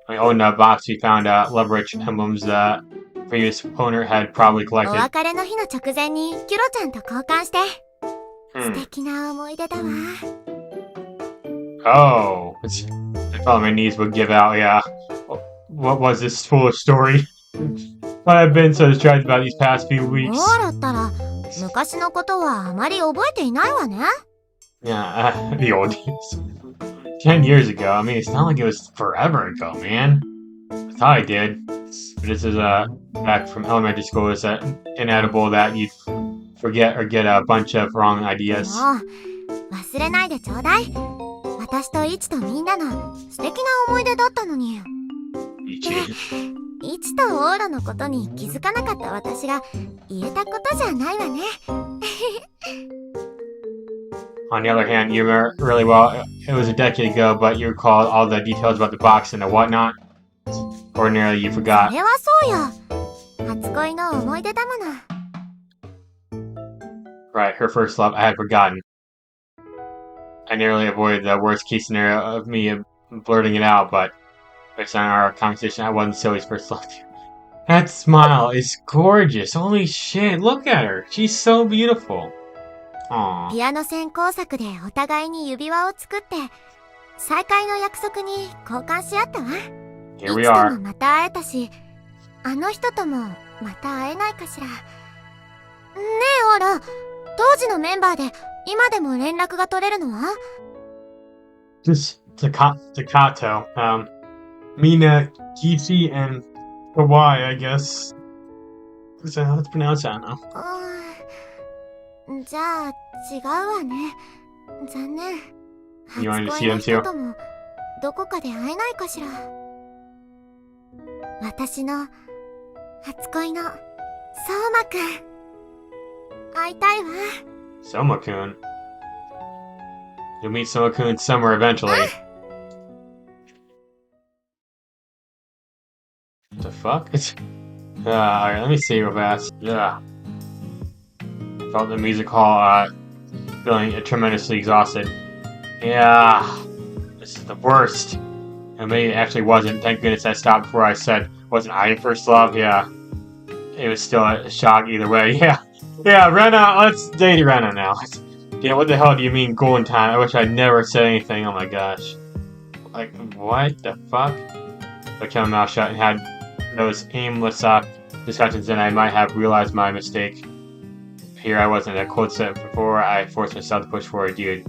When we opened that box, we found Loveriche emblems that previous owner had probably
お
collected.
別れの日の直前にキュロちゃんと交換して。素敵な思い出だわ。
Oh. I thought my knees would give out, yeah. What was this foolish story? What I've been so distracted about these past few weeks.
そうだったら、昔のことはあまり覚えていないわね。
Yeah, the old days. 10 years ago. I mean, it's not like it was forever ago, man. I thought I did. But this is back from elementary school. It's inedible that you'd forget or get a bunch of wrong ideas.
もう、忘れないでちょうだい。私とイチとみんなの素敵な思い出だったのに。イチとオーラのことに気づかなかった私が言えたことじゃないわね。
On the other hand, you remember really well, it was a decade ago, but you recalled all the details about the box and the whatnot. Ordinarily, you
そ
forgot.
れはそうよ。初恋の思い出だもの。
Right, her first love, I had forgotten. I narrowly avoided the worst case scenario of me blurting it out, but based on our conversation, I wasn't Silly's first love. That smile is gorgeous. Holy shit, look at her. She's so beautiful. Aww.
ピアノ専攻作でお互いに指輪を作って、再会の約束に交換し合ったわ。
Here we
いつと
are.
もまた会えたし、あの人ともまた会えないかしら。ねえオーラ、当時のメンバーで今でも連絡が取れるのは？
Just Takato. Mina, Kishi, and Kawai, I guess. Is that how it's pronounced? I don't know.
じゃあ違うわね。残念。
You wanted to
初
see
恋の
them
人
too?
ともどこかで会えないかしら。私の初恋の相馬くん、会いたいわ。
Soma-kun. You'll meet Soma-kun somewhere eventually. What the fuck? Alright, let me see real fast. Yeah. Felt the music hall, feeling tremendously exhausted. Yeah. This is the worst. And maybe it actually wasn't. Thank goodness I stopped before I said, wasn't I your first love? Yeah. It was still a shock either way. Yeah. Yeah, Reina, let's date Reina now. Yeah, what the hell do you mean golden time? I wish I'd never said anything. Oh my gosh. Like, what the fuck? I kept my mouth shut and had those aimless discussions, and I might have realized my mistake. Here I wasn't a cold set before I forced myself to push forward, dude.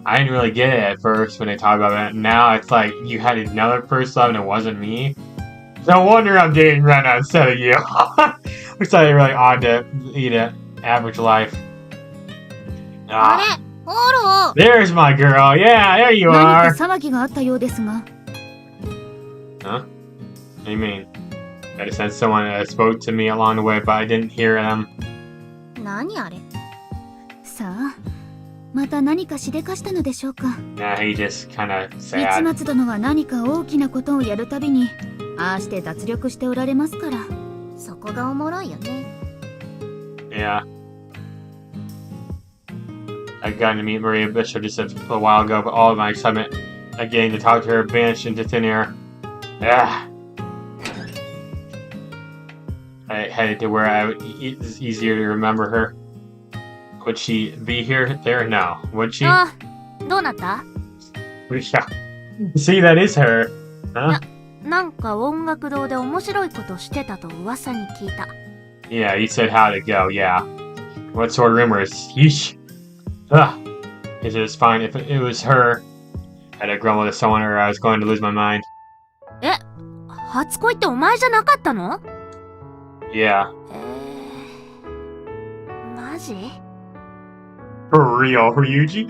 I didn't really get it at first when they talked about it. Now it's like you had another first love and it wasn't me. No wonder I'm dating Reina instead of you. Looks like you're really odd to lead an average life.
あれ、
Ah,
オーロ
there's my girl. Yeah, there you
何
are.
か騒ぎがあったようですが。
Huh? What do you mean? I just sense someone spoke to me along the way, but I didn't hear them.
何あれ？
さあ、また何かしでかしたのでしょうか。
Nah, he just kinda
市
sad.
松殿は何か大きなことをやるたびに、ああして脱力しておられますから。
そこがおもろいよね。
Yeah. I got to meet Maria Bishop just a while ago, but all of my excitement at getting to talk to her vanished into thin air. Yeah. I headed to where it's easier to remember her. Would she be here? There? No. Would she?
あ、どうなった？
Yeah. See, that is her. Huh?
なんか音楽堂で面白いことしてたと噂に聞いた。
Yeah, you said how to go, yeah. What sort of rumors? Yeesh. Ugh. Is it fine if it was her? I had to grumble to someone or I was going to lose my mind.
初恋ってお前じゃなかったの？
Yeah.
マジ？
For real, Ryuji?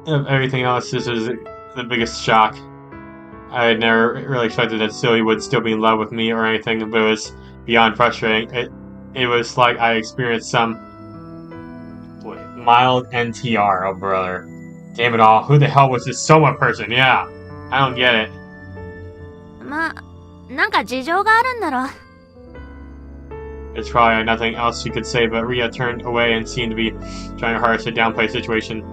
of everything else, this was the biggest shock. I had never really expected that Sylvie would still be in love with me or anything, but it was beyond frustrating. It was like I experienced some mild NTR, oh brother. Damn it all, who the hell was this Soma person? Yeah, I don't get it.
まあ、なんか事情があるんだろ。
There's probably nothing else she could say, but Ria turned away and seemed to be trying her hardest to downplay the situation.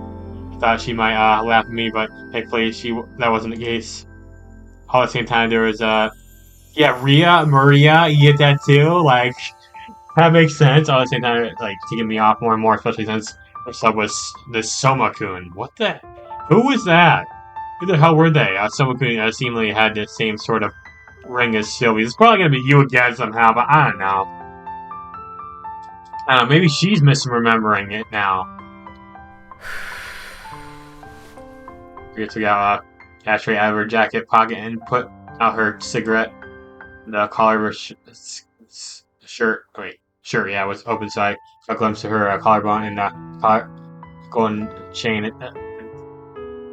I thought she might laugh at me, but thankfully that wasn't the case. All at the same time, there was yeah, Maria, you get that too? Like, that makes sense. All at the same time, like, taking me off more and more, especially since her sub was this Soma-kun. What the? Who was that? Who the hell were they? Soma-kun seemingly had the same sort of ring as Sylvie. It's probably gonna be you again somehow, but I don't know. Maybe she's misremembering it now. Ria took out a ashtray out of her jacket pocket and put out her cigarette. The collar of her shirt, yeah, was open, so I got a glimpse of her collarbone and the golden chain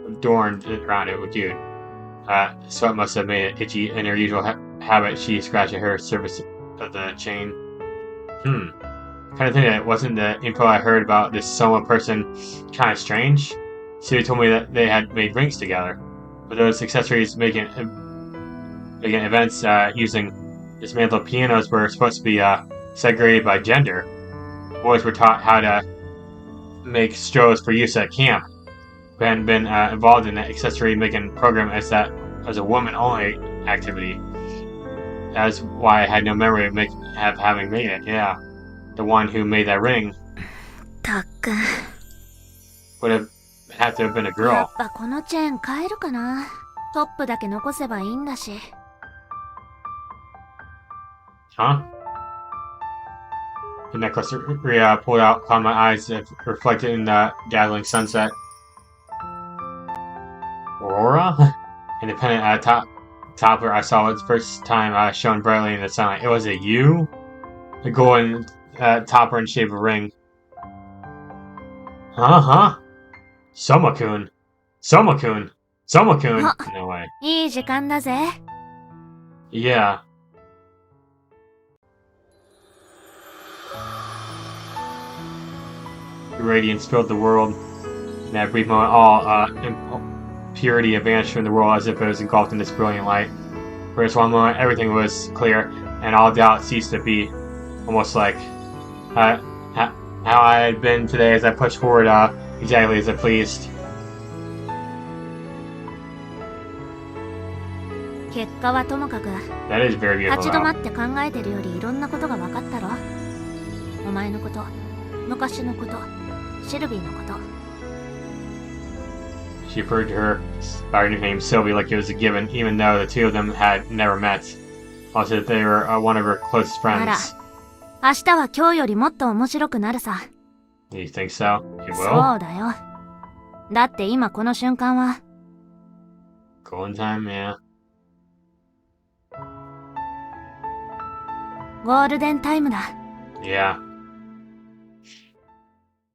adorned around it. Dude, sweat must have made it itchy. In her usual habit, she scratched at her surface of the chain. Kind of think that wasn't the info I heard about this Soma person kind of strange. Siri told me that they had made rings together, but those accessories making events using dismantled pianos were supposed to be segregated by gender. Boys were taught how to make strobes for use at camp, but hadn't been involved in the accessory making program as a woman-only activity. That's why I had no memory of having made it. Yeah, the one who made that ring
たっくん。
would have to have been a
や
girl.
っぱこのチェーン変えるかな。トップだけ残せばいいんだし。
Huh? The necklace Ria pulled out caught my eyes reflected in the dazzling sunset. Aurora? Independent topper I saw it the first time shone brightly in the sunlight. It was you? The golden topper in shape of a ring. Huh? Soma-kun. Soma-kun. Soma-kun. No way.
いい時間だぜ。
Yeah. The radiance filled the world. In that brief moment, all impurity vanished from the world as if it was engulfed in this brilliant light. For just one moment, everything was clear, and all doubt ceased to be. Almost like how I had been today as I pushed forward exactly as I pleased.
結果はともかく、
That is very beautiful.
立ち止まって考えてるよりいろんなことが分かったろ。お前のこと、昔のこと、シルビーのこと。
She referred to her by her nickname Sylvie like it was a given, even though the two of them had never met. Also, that they were one of her closest
あら、
friends.
明日は今日よりもっと面白くなるさ。
Do you think so? It
そ
will?
うだよ。だって今この瞬間は、
Golden time, yeah.
ゴールデンタイムだ。
Yeah.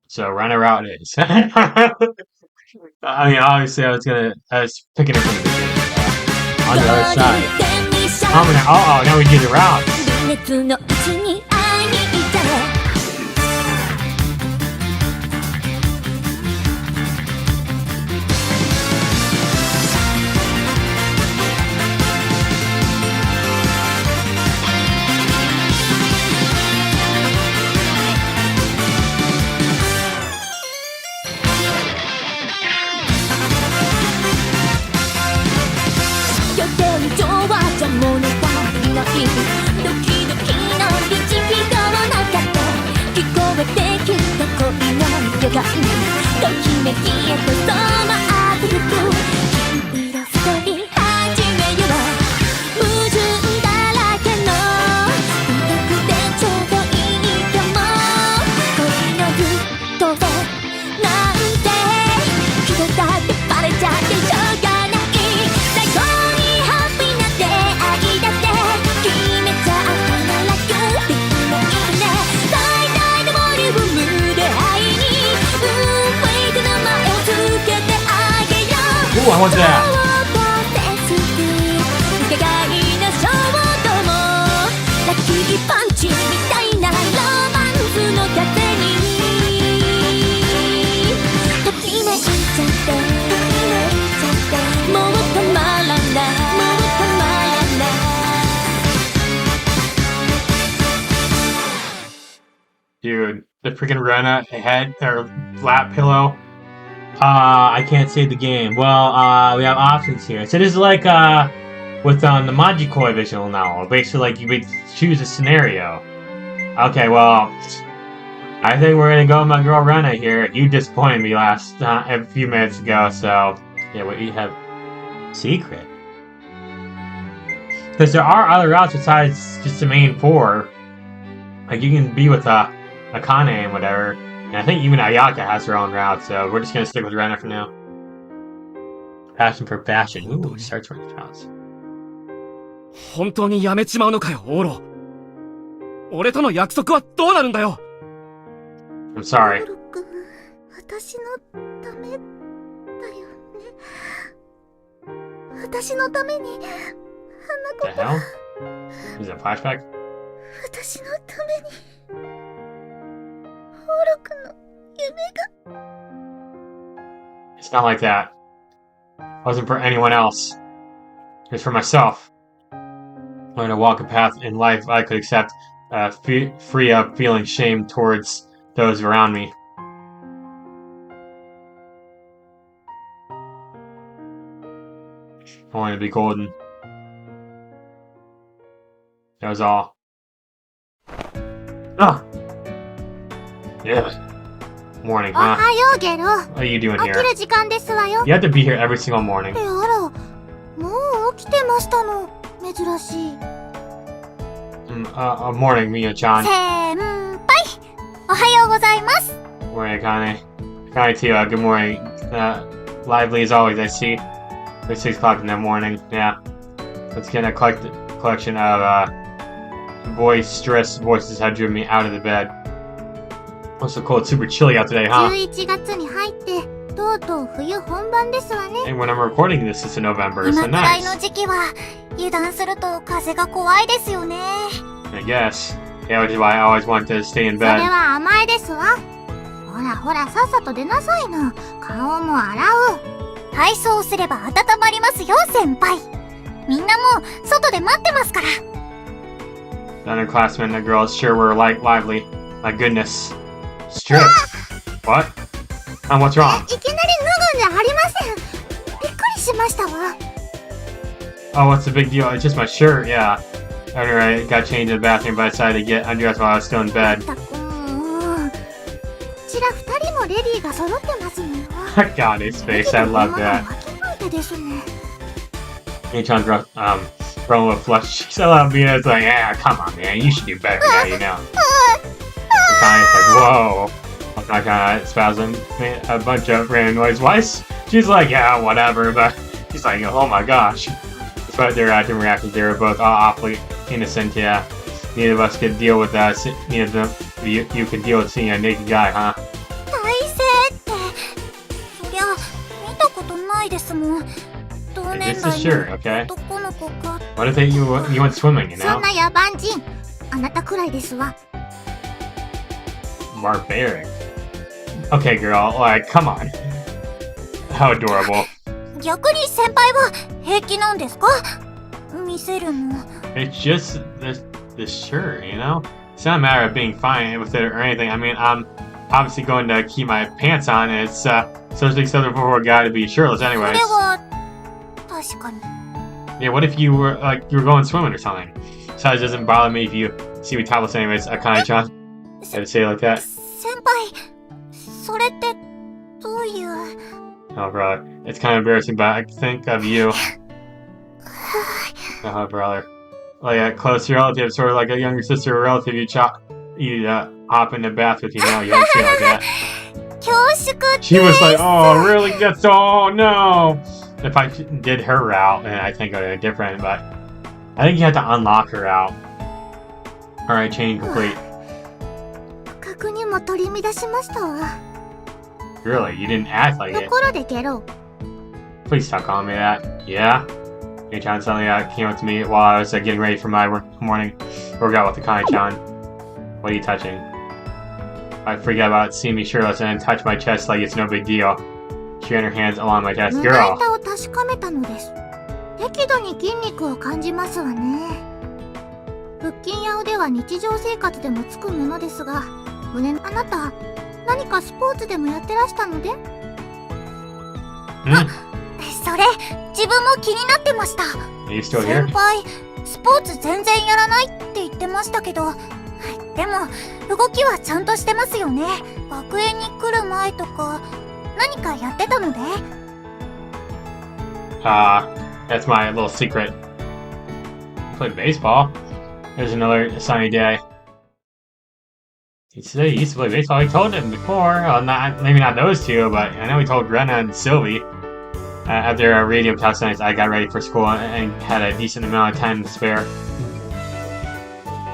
So Reina route it is. I mean, obviously, I was picking it from the beginning. On the other side. Oh, now we do the routes.
熱のうちに会いに行ったら。 予定上はじゃ物足りないドキドキの日々の中で聞こえてきた恋の予感ときめきへと染まってゆく
Ooh, I want that.
ラッキーパンチみたいなロマンスの風にときめいちゃってもう止まらないもう止まらない
Dude, the freaking Reina head or lap pillow. I can't save the game. Well, we have options here. So this is like with the Majikoi visual novel. Basically, like you would choose a scenario. Okay, well, I think we're gonna go with my girl Reina here. You disappointed me last a few minutes ago, so yeah, what you have secret. Because there are other routes besides just the main four. Like you can be with Akane and whatever. And I think even Ayaka has her own route, so we're just gonna stick with Reina for now. Passion for fashion. Ooh, search for routes.
本当にやめちまうのかよ、オーロ。俺との約束はどうなるんだよ。
I'm sorry.
オロ君、私のためだよね。私のために、あんな
The hell? Is that a flashback?
私のために。オロ君の夢が
It's not like that. It wasn't for anyone else. It was for myself. I'm gonna walk a path in life I could accept, free of feeling shame towards those around me. I wanted to be golden. That was all. Ah! Yeah. Morning,
お
huh?
はようゲロ。
What are you doing
起き
here?
る時間ですわよ。
You have to be here every single morning.
あら、もう起きてましたの。珍しい。
Morning, Mia-chan.
先輩、おはようございます。
Morning, Akane. Akane too, good morning. Lively as always, I see. It's 6 o'clock in the morning, yeah. Let's get a collection of, boisterous voices have driven me out of the bed. Also cold, super chilly out today, huh?
11月に入って、とうとう冬本番ですわね。
And when I'm recording this, it's in November,
今
so
くらいの
nice.
時期は、油断すると風が怖いですよね。
I guess. Yeah, which is why I always want to stay in
それ
bed.
は甘えですわ。ほらほら、さっさと出なさいな。顔も洗う。体操すれば温まりますよ、先輩。みんなもう外で待ってますから。
The underclassmen and the girls sure were lively. My goodness. Stripped. What? What's wrong?
いきなり脱ぐんじゃありません。びっくりしましたわ。
Oh, what's the big deal? It's just my shirt, yeah. After I got changed in the bathroom, but I decided to get undressed while I was still in bed.
こちら二人もレディーが揃ってますのよ。
God, his face, I love that.
わきまえてですね。
Mia-chan's rolling with flush cheeks. I love Mia. It's like, yeah, come on, man. You should do better now, you know. Kane's like, whoa. I'm not gonna spasm a bunch of random noise. She's like, yeah, whatever. But she's like, oh my gosh. Despite their acting reactions, they were both awfully innocent, yeah. Neither of us could deal with that. Neither of you could deal with seeing a naked guy, huh?
体勢って、そりゃ見たことないですもん。同
Hey,
年
this
代
is sure, okay?
の男の子が。
What if you went swimming, you
そ
know?
んな野蛮人、あなたくらいですわ。
Barbaric. Okay, girl, like, come on. How adorable.
逆に先輩は平気なんですか？見せるの。
It's just this shirt, you know? It's not a matter of being fine with it or anything. I mean, I'm obviously going to keep my pants on, and it's socially acceptable for a guy to be shirtless
そ
anyways.
れは確かに。
Yeah, what if you were going swimming or something? Besides, it doesn't bother me if you see me topless anyways, Akane-chan. I had to say it like that.
先輩、それってどういう？
Oh, brother. It's kind of embarrassing, but I think of you. Oh, brother. Like a close relative, sort of like a younger sister or relative you hop in the bath with, you know? You don't say it like that.
恐縮です。
She was like, oh, really? That's, oh, no. If I did her route, then I think it would be different, but I think you have to unlock her route. Alright, chain complete.
確認も取り乱しましたわ。
Really? You didn't act like
と
it.
ころでゲロ、
Please stop calling me that. Yeah? Kane-chan suddenly came up to me while I was getting ready for my morning workout with the Kane-chan. What are you touching? I forget about seeing me shirtless and touch my chest like it's no big deal. She ran her hands along my chest.
胸
Girl!
板を確かめたのです。適度に筋肉を感じますわね。腹筋や腕は日常生活でもつくものですが、胸のあなた、何かスポーツでもやってらしたので？それ、自分も気になってました。
Are you still here?
先輩、スポーツ全然やらないって言ってましたけど、でも、動きはちゃんとしてますよね。学園に来る前とか、何かやってたので？
That's my little secret. I played baseball. There's another sunny day. He said he used to play baseball. He told him before. Maybe not those two, but I know he told Reina and Sylvie. After a radio test nights, I got ready for school and had a decent amount of time to spare.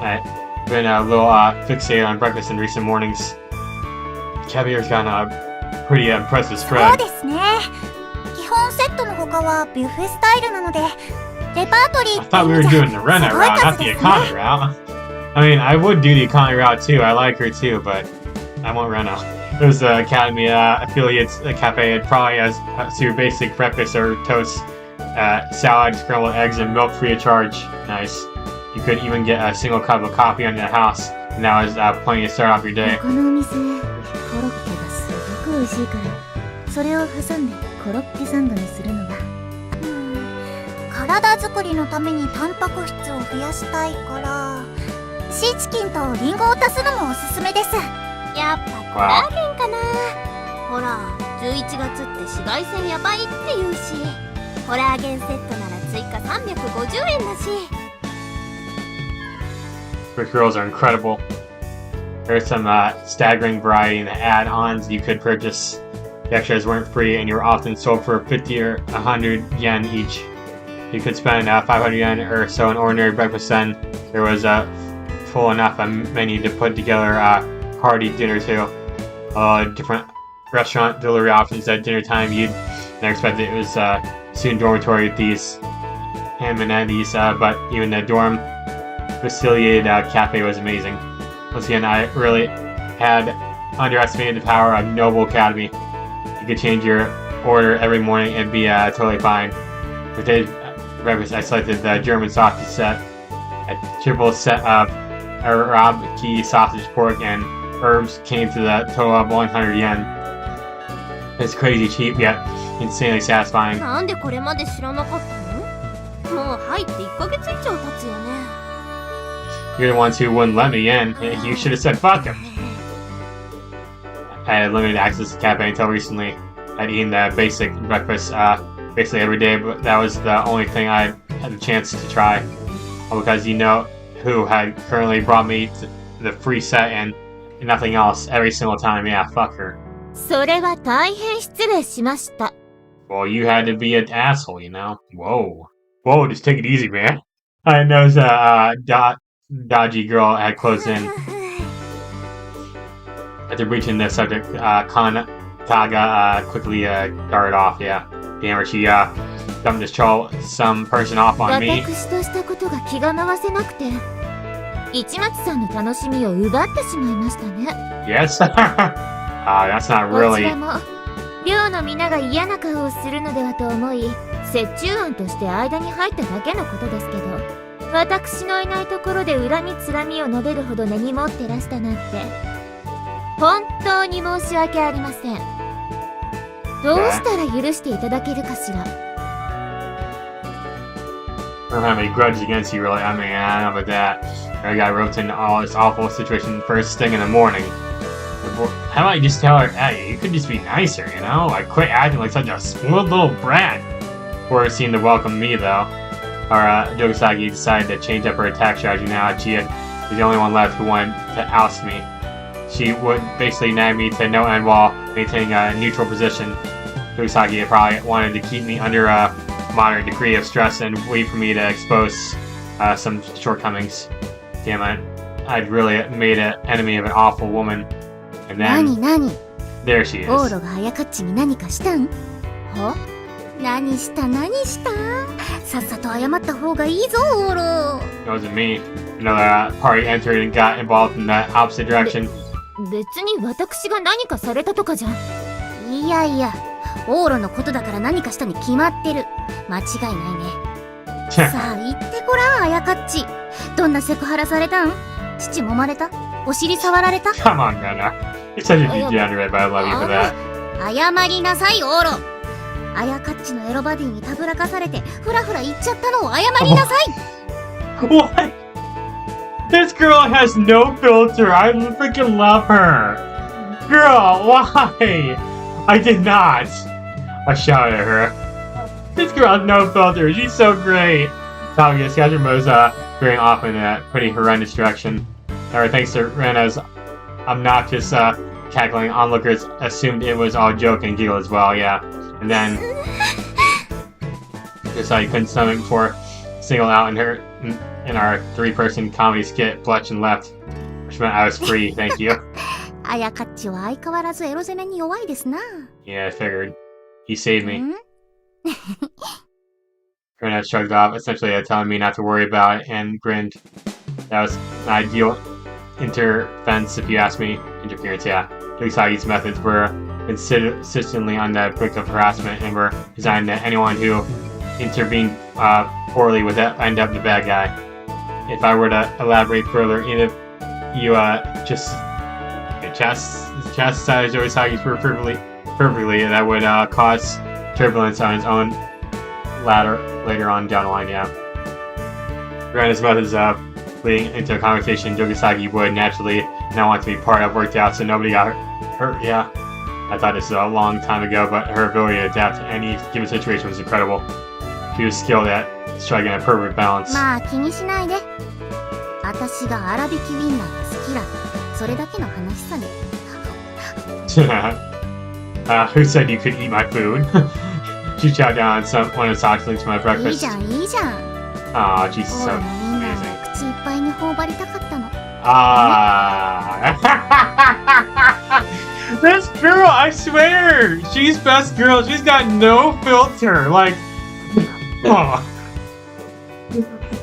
I've been a little fixated on breakfast in recent mornings. Caviar's got a pretty impressive
そう
spread.
ですね。基本セットの他はビュッフェスタイルなので、レパートリー
I
って
thought
意
we
味
were
じゃ
doing the Reina
すごい
route,
数
not
で
the
すね。
economy route. I mean, I would do the economy route too. I like her too, but I want Reina. There's the Academy affiliates cafe. It probably has super basic breakfast or toast, salad, scrambled eggs, and milk free of charge. Nice. You could even get a single cup of coffee on your house, and that was plenty to start off your day.
このお店コロッケがすごく美味しいからそれを挟んでコロッケサンドにするのが
体作りのためにタンパク質を増やしたいから、シーチキンとリンゴを足すのもおすすめです。やっぱコラーゲンかな。ほら、11月って紫外線やばいって言うし、コラーゲンセットなら追加350円だし。
Brick girls are incredible. There's some staggering variety in the add-ons you could purchase. The extras weren't free, and you were often sold for 50 or 100 yen each. You could spend 500 yen or so on ordinary breakfast. Then there was a full enough menu to put together a hearty dinner too. Different restaurant delivery options at dinner time. You'd never expect it was student dormitory with these amenities, but even the dorm facilitated cafe was amazing. Once again, I really had underestimated the power of Noble Academy. You could change your order every morning and be totally fine. For today's breakfast, I selected the German sausage set, a triple set of Arabiki sausage, pork, and herbs came to the total of 100 yen. It's crazy cheap, yet insanely satisfying.
なんでこれまで知らなかったの？もう入って1ヶ月以上経つよね。
You're the ones who wouldn't let me in. You should have said fuck him. I had limited access to the cafe until recently. I'd eaten the basic breakfast basically every day, but that was the only thing I had the chance to try. All because you know who had currently brought me to the free set and nothing else every single time. Yeah, fuck her.
それは大変失礼しました。
Well, you had to be an asshole, you know? Whoa. Whoa, just take it easy, man. I know the dodgy girl had closed in. After breaching the subject, Kaga quickly darted off, yeah. Damn, she dumped this troll, some person off on me.
私としたことが気が回せなくて、市松さんの楽しみを奪ってしまいましたね。
Yes? That's not
こち
really...
らも、寮の皆が嫌な顔をするのではと思い、折衷案として間に入っただけのことですけど、私のいないところで恨みつらみを述べるほど根に持ってらしたなんて、本当に申し訳ありません。どうしたら許していただけるかしら。
I don't have any grudge against you, really. I mean, I don't know about that. I got roped into all this awful situation first thing in the morning. How about you just tell her, hey, you could just be nicer, you know? Like, quit acting like such a spoiled little brat. Or seemed to welcome me, though. Our Jogasaki decided to change up her attack strategy now. She was the only one left who wanted to oust me. She would basically nag me to no end while maintaining a neutral position. Jogasaki probably wanted to keep me under a moderate degree of stress and wait for me to expose some shortcomings. Damn it. I'd really made an enemy of an awful woman. And then...
何
There she is.
オーロがあやかっちに何かしたん？は？
何したさっさと謝った方がいいぞ、オーロ。
It wasn't me. Another party entered and got involved in that opposite direction.
別に私が何かされたとかじゃ。
いやいや、オーロのことだから何かしたに決まってる。間違いないね。さあ言ってごらん、あやかっち。どんなセクハラされたん？乳揉まれた？お尻触られた？
Come on, Reina. You're such a degenerate, but I love you for that.
謝りなさい、オーロ。あやかっちのエロバディにたぶらかされてフラフラ言っちゃったのを謝りなさい。
What? This girl has no filter. I freaking love her. Girl, why? I did not. I shouted at her. This girl has no filter. She's so great. Talia Sketcher was veering off in a pretty horrendous direction. However, thanks to Rena's obnoxious cackling, onlookers assumed it was all joke and giggle as well, yeah. And then decided he couldn't stomach before singled out in our three-person comedy skit, Fletch and left, which meant I was free, thank you.
あやかっちは相変わらずエロ攻めに弱いですな。
Yeah, I figured. He saved me. Rena shrugged off, essentially telling me not to worry about it, and grinned. That was an ideal interference, if you ask me. Interference, yeah. Yusagi's methods were consistently on the brink of harassment and were designed that anyone who intervened poorly would end up the bad guy. If I were to elaborate further, even if you chastised Yosagi perfectly, that would cause turbulence on his own later on down the line, yeah. Rena's methods leading into a conversation Yosagi would naturally not want to be part of worked out so nobody got hurt, yeah. I thought this was a long time ago, but her ability to adapt to any given situation was incredible. She was skilled at striking a perfect balance.
まあ気にしないで。私が粗挽きウィンナーが好きだ。それだけの話さね。
Who said you could eat my food? She chowed down on one of the hot links to my
いい
breakfast.
じゃん、いいじゃん。
Aw, she's
オー
so
ロのウィンナー
amazing.
を口いっぱいに頬張りたかったの。
This girl, I swear, she's best girl. She's got no filter. Like, oh,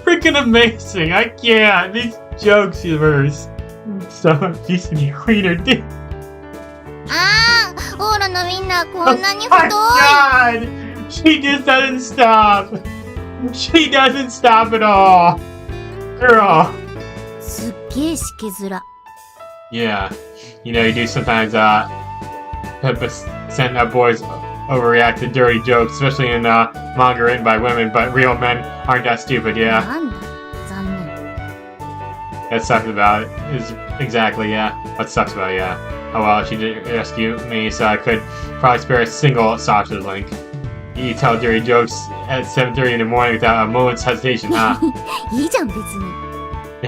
freaking amazing. I can't. These jokes of hers. So, she's a cleaner, dude.
ああ、オーロのウィンナーこんなに
Oh
太
my
い。
god! She just doesn't stop. She doesn't stop at all. Girl.
すっげえしけづら。
Yeah. You know, you do sometimes send boys overreact to dirty jokes, especially in manga written by women, but real men aren't that stupid, yeah.
なんだ、残念。
That sucks about it. Is exactly, yeah. What sucks about it, yeah. Oh well, she did rescue me, so I could probably spare a single sausage link. You tell dirty jokes at 7:30 in the morning without a moment's hesitation, huh?
いいじゃん、別に。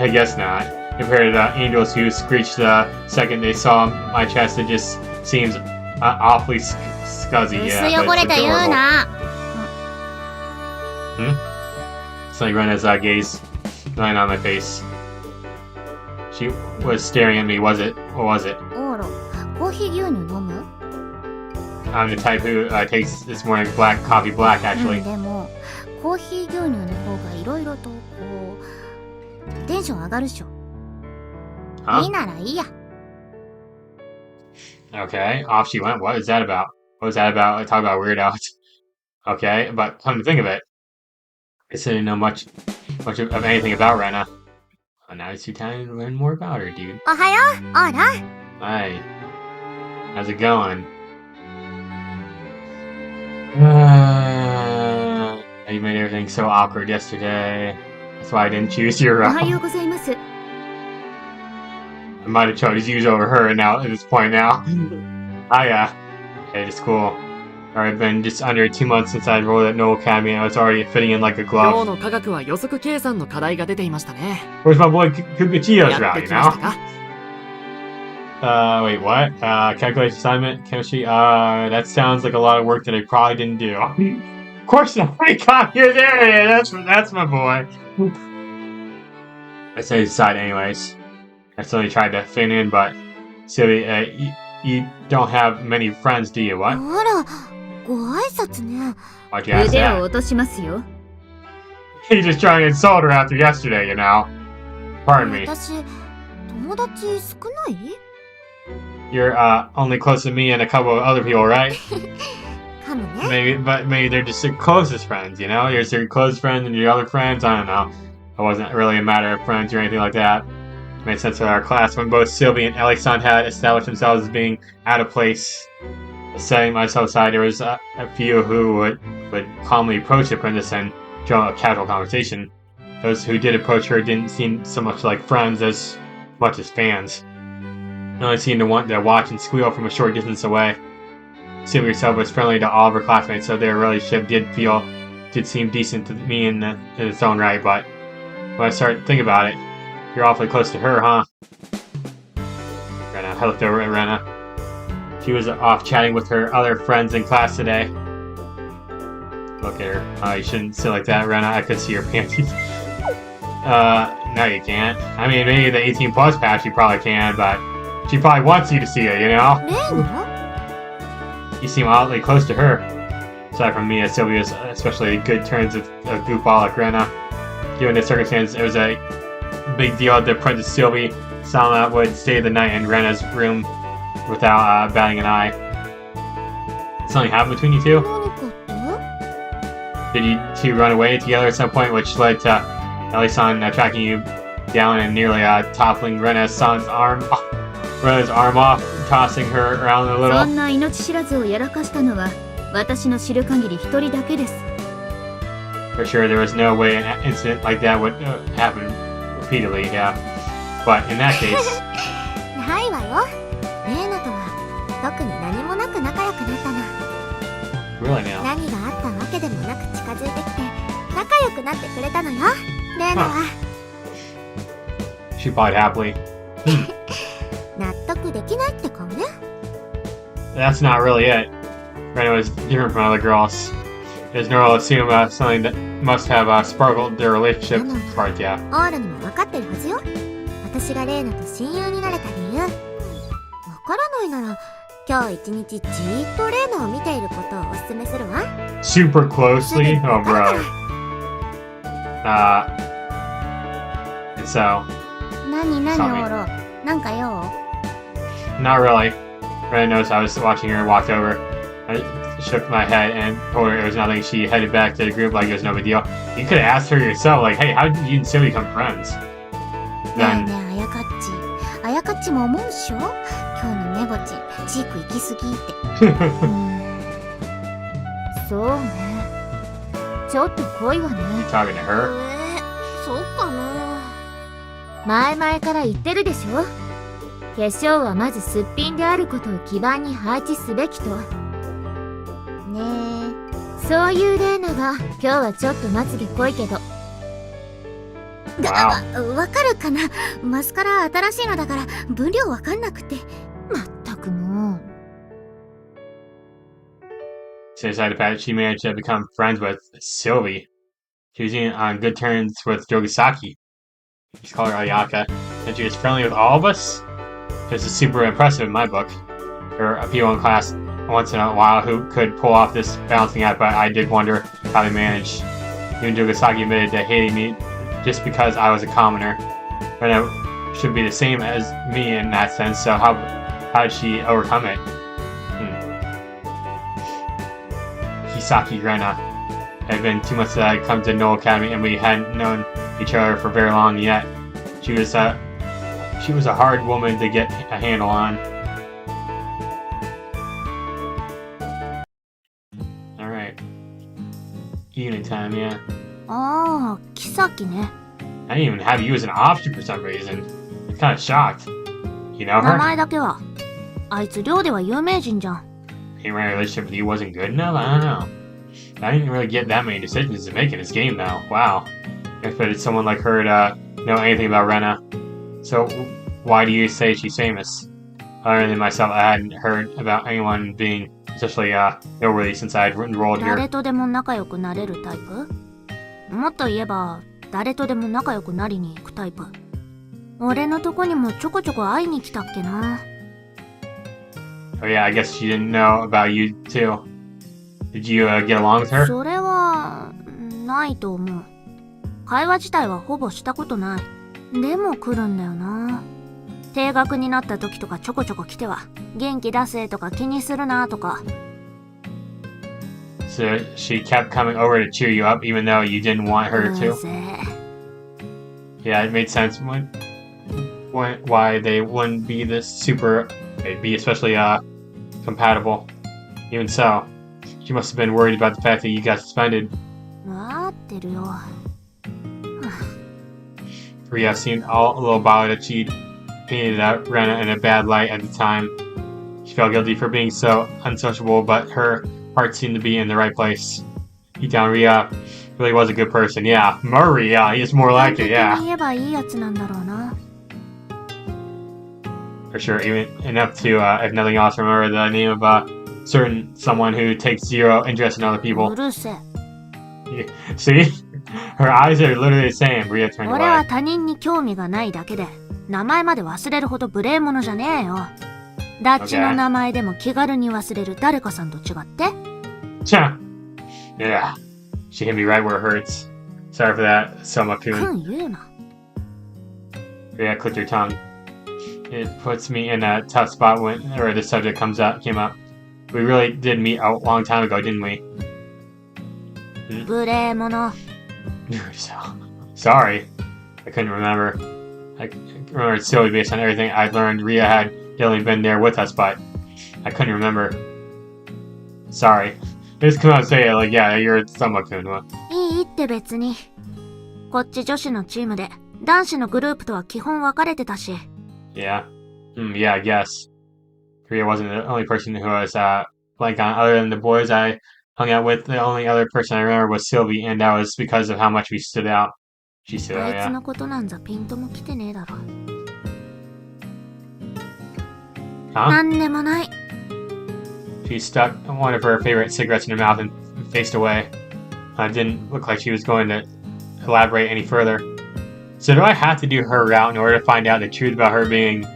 I guess not. Compared to the angels who screeched the second they saw my chest, it just seems awfully scuzzy,
薄
yeah.
汚
But
れ
it's
た言う
adorable.
な。
It's like Rena's gaze lying on my face. She was staring at me, was it? Or was it?
オーロ、コーヒー牛乳飲む？
I'm the type who takes this morning black coffee black,
うん、
actually.
でも、コーヒー牛乳の方がいろいろとこう、テンション上がるっしょ。いい
Huh?
ならいいや。
Okay, off she went. What is that about? What was that about? Talk about weird out. Okay, but come to think of it, I didn't know much of anything about Reina. Well, now it's your time to learn more about her, dude.
おはよう、オーロ。
Hi. How's it going? You made everything so awkward yesterday. That's why I didn't choose your
おはようございます。
I might have chose to use over her now at this point now. Hiya. Okay, it's cool. I've been just under 2 months since I enrolled at Noel Academy and I was already fitting in like a
今日
glove.
の科学は予測計算の課題が出ていましたね。
Where's my boy Kukuchiyo's
やっ
route,
て
you
きました
know?
か？
Wait, what? Calculation assignment? Chemistry? That sounds like a lot of work that I probably didn't do. Of course not. I got here there. That's my boy. I set it aside anyways. I slowly tried to fit in, but Sylvie, you don't have many friends, do you?
あ
What?
ら、ご挨拶ね。
Why'd you ask
腕を
that?
落としますよ。
He's just trying to insult her after yesterday, you know. Pardon me.
私、友達少ない？
You're only close to me and a couple of other people, right?
かもね。
Maybe they're just your closest friends, you know? You're your close friend and your other friends. I don't know. It wasn't really a matter of friends or anything like that. It made sense with our class when both Sylvie and Ellie-san had established themselves as being out of place. Setting myself aside, there was a few who would calmly approach the princess and join a casual conversation. Those who did approach her didn't seem so much like friends as much as fans. They only seemed to want to watch and squeal from a short distance away. Sylvie herself was friendly to all of her classmates, so their relationship did seem decent to me in its own right, but when I started to think about it, you're awfully close to her, huh? Reina, I looked over at Reina. She was off chatting with her other friends in class today. Look at her. You shouldn't sit like that, Reina. I could see your panties. No you can't. I mean, maybe the 18 plus patch you probably can, but she probably wants you to see it, you know?
レイナ？
You seem oddly close to her. Aside from me, Sylvia's especially good turns with a goofball like Reina. Given the circumstances, it was a big deal that Princess Sylvie Sama would stay the night in Rena's room without batting an eye. Something happened between you two?
何かって？
Did you two run away together at some point, which led to Ellie-san tracking you down and nearly toppling Rena's arm off, tossing her around a
そ
little?
んな命知らずをやらかしたのは私の知る限り一人だけです。
For sure, there was no way an incident like that would happen repeatedly, yeah. But in that case,
ないわよ。レイナとは特に何もなく仲良くなったの。
really now.
何があったわけでもなく近づいてきて仲良くなってくれたのよ。レイナは。
She replied happily.
納得できないって顔ね。
That's not really it. Reina was different from other girls. It was normal to assume something that must have sparkled their relationship sparked, yeah.
オールにも分かってるはずよ。私がレイナと親友になれた理由。わからないなら今日一日じーっとレイナを見ていることをお勧めするわ。
Super closely? Oh, brother. And so,
何
Sorry.
オロ。なんか用？
not really. Reina noticed I was watching her and walked over. I shook my head and told her it was nothing. She headed back to the group like it was no big deal. You could have asked her yourself, like, hey, how did you and Sylvie become friends?
ねえ
Then,
ねえあやかっち。あやかっちも思うっしょ？今日のメボチ、チーク行きすぎって。
そうね。ちょっと濃いわね。
talking to her?
そうかな。
前々から言ってるでしょ。化粧はまずすっぴんであることを基盤に配置すべきと。
ね
そういうレーナが今日はちょっとまつげ濃いけど。
わかるかな。マスカラ新しいのだから分量わかんなくて。
まったくもう。
She decided that she managed to become friends with Sylvie. She was even on good terms with Jogasaki. Just call her Ayaka. And she was friendly with all of us? This is super impressive in my book. There are people in class once in a while who could pull off this balancing act, but I did wonder how they managed. Even Jogasaki admitted to hating me just because I was a commoner. But it should be the same as me in that sense, so how did she overcome it? Hisaki Reina. It had been 2 months that I had come to Noel Academy and we hadn't known each other for very long yet. She was a hard woman to get a handle on. Alright. Evening time, yeah.
ああ、キサキね。
I didn't even have you as an option for some reason. I'm kinda shocked. You know
名
her?
前だけは。あいつ寮では有名人じゃん。
Maybe my relationship with you wasn't good enough? I don't know. I didn't really get that many decisions to make in this game, though. Wow. I expected someone like her to know anything about Reina. So, why do you say she's famous? Other than myself, I hadn't heard about anyone being especially noteworthy since I had enrolled here.
誰とでも仲良くなれるタイプ？もっと言えば、誰とでも仲良くなりに行くタイプ。俺のとこにもちょこちょこ会いに来たっけな。
Oh yeah, I guess she didn't know about you too. Did you get along with her?
それは、ないと思う。会話自体はほぼしたことない。でも来るんだよな。低学になった時とかちょこちょこ来ては、元気出せとか気にするなとか。
So she kept coming over to cheer you up even though you didn't want her
う
to?
ぜえ。
Yeah, it made sense why they wouldn't be this super, they'd be especially compatible. Even so, she must have been worried about the fact that you got suspended.
わかってるよ。
Ria seemed all a little bothered that she'd painted out Reina in a bad light at the time. She felt guilty for being so unsociable, but her heart seemed to be in the right place. Deep down, Ria really was a good person. Yeah, Maria, he's more like it,
言
yeah.
えばいいやつなんだろうな。
For sure, even enough to, if nothing else, remember the name of certain someone who takes zero interest in other
う
people.
るせえ。
See? Her eyes are literally the same. Ria turned
俺は
away.
他人に興味がないだけで、名前まで忘れるほど無礼者じゃねえよ。ダッチの名前でも気軽に忘れる誰かさんと違って。
Cha! Yeah. She hit me right where it hurts. Sorry for that, Soma-kun.
言うな。
Ria clicked her tongue. It puts me in a tough spot when this subject came up. We really did meet a long time ago, didn't we?
無礼者。
Sorry. I couldn't remember. I remembered silly based on everything I'd learned. Ria had definitely been there with us, but I couldn't remember. Sorry. Just come out and say it like, yeah, you're Soma-kun.
いいって別に。こっち女子のチームで、男子のグループとは基本分かれてたし。
Yeah. Yeah, I guess. Ria wasn't the only person who was blank on. Other than the boys I hung out with, the only other person I remember was Sylvie, and that was because of how much we stood out. She stood
あ
out,
いつ
yeah.
のことなんざピンとも来てねえだろ。
Huh?
なんでもない。
She stuck one of her favorite cigarettes in her mouth and faced away. Didn't look like she was going to elaborate any further. So do I have to do her route in order to find out the truth about her being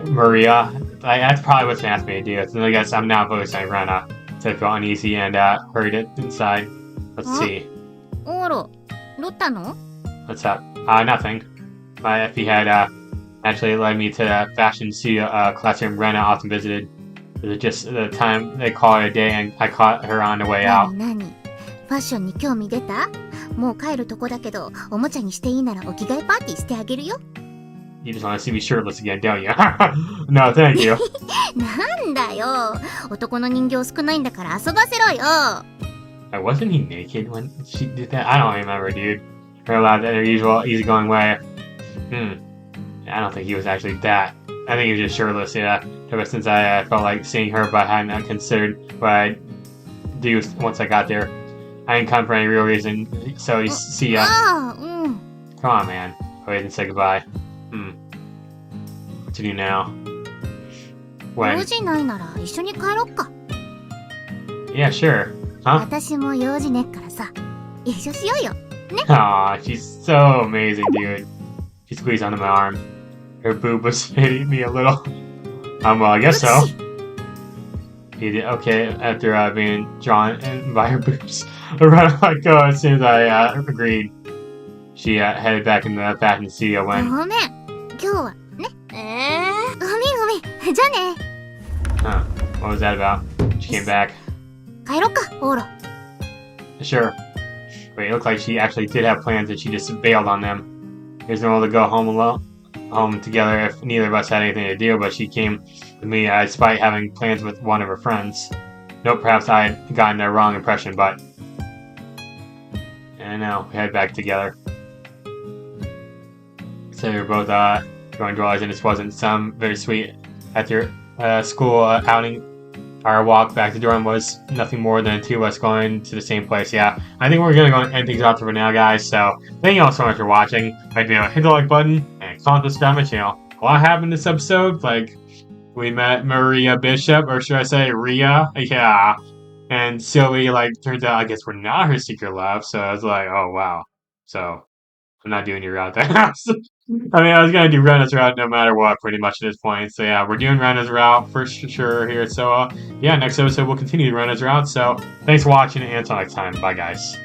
Maria? That's probably what's going to ask me to do. So I guess I'm now focused on Reina. So I feel uneasy and hurried it inside. Let's see.
オーロ、どったの？
What's up? Nothing. My FP had actually led me to the fashion studio classroom Reina often visited. It was just the time they call it a day and I caught her on the way out.
なに？ファッションに興味出た？もう帰るとこだけど、おもちゃにしていいならお着替えパーティーしてあげるよ。
You just want to see me shirtless again, don't you? No, thank you.
なんだよ。男の人形少ないんだから遊ばせろよ。
Wasn't he naked when she did that? I don't remember, dude. Her laughed in her usual easygoing way. I don't think he was actually that. I think he was just shirtless, yeah. Ever since I felt like seeing her, but I hadn't considered what I'd do once I got there. I didn't come for any real reason, so you see ya.
ああ、うん。
Come on, man. Go ahead and say goodbye. What to do now?
用
When?
事ないなら一緒に帰ろっか。
Yeah, sure. Huh?
私も用事ねっからさ。一緒しようよ。
Aw, she's so amazing, dude. She squeezed onto my arm. Her boob was hitting me a little. Well, I guess so. He did okay after being drawn in by her boobs. Around let go as soon as I agreed. She headed back into the fashion studio
ご
when.
めん。今日はね。ごめんごめん。じゃあね。
Huh? What was that about? She came back.
帰ろっか、オーロ。
Sure. Wait, it looked like she actually did have plans and she just bailed on them. There's no one to go home together if neither of us had anything to do, but she came with me despite having plans with one of her friends. Nope, perhaps I had gotten a wrong impression, but... And now, we head back together. So we were both going to realize, and this wasn't some very sweet after school outing. Our walk back to dorm was nothing more than two of us going to the same place. Yeah, I think we're going to go and end things off for now, guys. So, thank you all so much for watching. Hit the like button and comment, subscribe my channel. A lot happened this episode. Like, we met Maria Bishop, or should I say Ria? Yeah. And Sylvie, like, turns out, I guess we're not her secret love. So, I was like, oh, wow. So, I'm not doing your route. I mean, I was gonna do Rena's route no matter what, pretty much at this point. So yeah, we're doing Rena's route for sure here. So yeah, next episode we'll continue Rena's route. So thanks for watching, and until next time, bye guys.